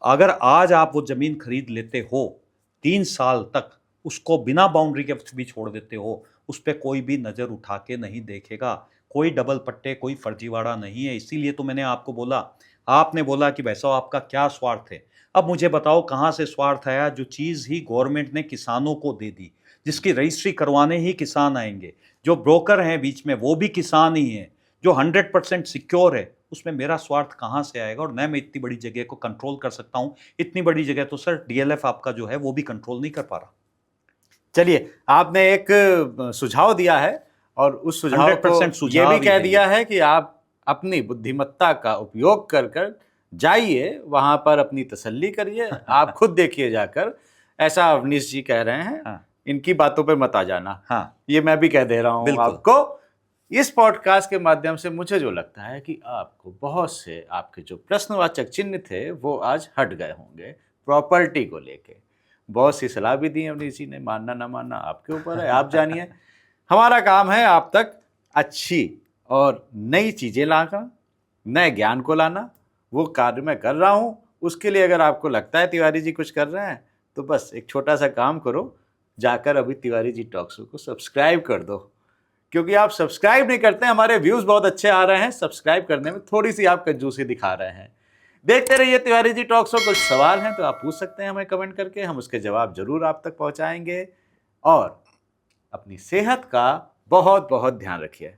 अगर आज आप वो जमीन खरीद लेते हो, 3 साल तक उसको बिना बाउंड्री के भी छोड़ देते हो, उस पर कोई भी नजर उठा के नहीं देखेगा। कोई डबल पट्टे, कोई फर्जीवाड़ा नहीं है। इसीलिए तो मैंने आपको बोला, आपने बोला कि भाई साहब आपका क्या स्वार्थ है। अब मुझे बताओ कहां से स्वार्थ आया? जो चीज ही गवर्नमेंट ने किसानों को दे दी, जिसकी रजिस्ट्री करवाने ही किसान आएंगे, जो ब्रोकर हैं बीच में वो भी किसान ही हैं, जो 100% सिक्योर है, उसमें मेरा स्वार्थ कहां से आएगा? और मैं इतनी बड़ी जगह को कंट्रोल कर सकता हूं। इतनी बड़ी जगह तो सर डीएलएफ आपका जो है वो भी कंट्रोल नहीं कर पा रहा। चलिए, आपने एक सुझाव दिया है और उस सुझाव को 100% ये सुझाव भी ही कह है दिया है कि आप अपनी बुद्धिमत्ता का उपयोग कर कर जाइए, वहां पर अपनी तसल्ली करिए। आप खुद देखिए जाकर। ऐसा अवनीश जी कह रहे हैं, हाँ इनकी बातों पे मत आ जाना। हाँ, ये मैं भी कह दे रहा हूं बिल्कुल। आपको। इस पॉडकास्ट के माध्यम से मुझे जो लगता है कि आपको बहुत से आपके जो प्रश्नवाचक चिन्ह थे वो आज हट गए होंगे प्रॉपर्टी को लेके। बहुत सी सलाह भी दी अवनीश जी ने, मानना ना मानना आपके ऊपर है, आप जानिए। हमारा काम है आप तक अच्छी और नई चीजें लाना, नए ज्ञान को लाना। वो कार्य मैं कर रहा हूं। उसके लिए अगर आपको लगता है तिवारी जी कुछ कर रहे हैं, तो बस एक छोटा सा काम करो, जाकर अभी तिवारी जी टॉक शो को सब्सक्राइब कर दो। क्योंकि आप सब्सक्राइब नहीं करते, हमारे व्यूज बहुत अच्छे आ रहे हैं, सब्सक्राइब करने में थोड़ी सी आप कंजूसी दिखा रहे हैं। देखते रहिए तिवारी जी टॉक शो। कुछ सवाल हैं तो आप पूछ सकते हैं हमें कमेंट करके, हम उसके जवाब जरूर आप तक पहुंचाएंगे। और अपनी सेहत का बहुत बहुत ध्यान रखिए।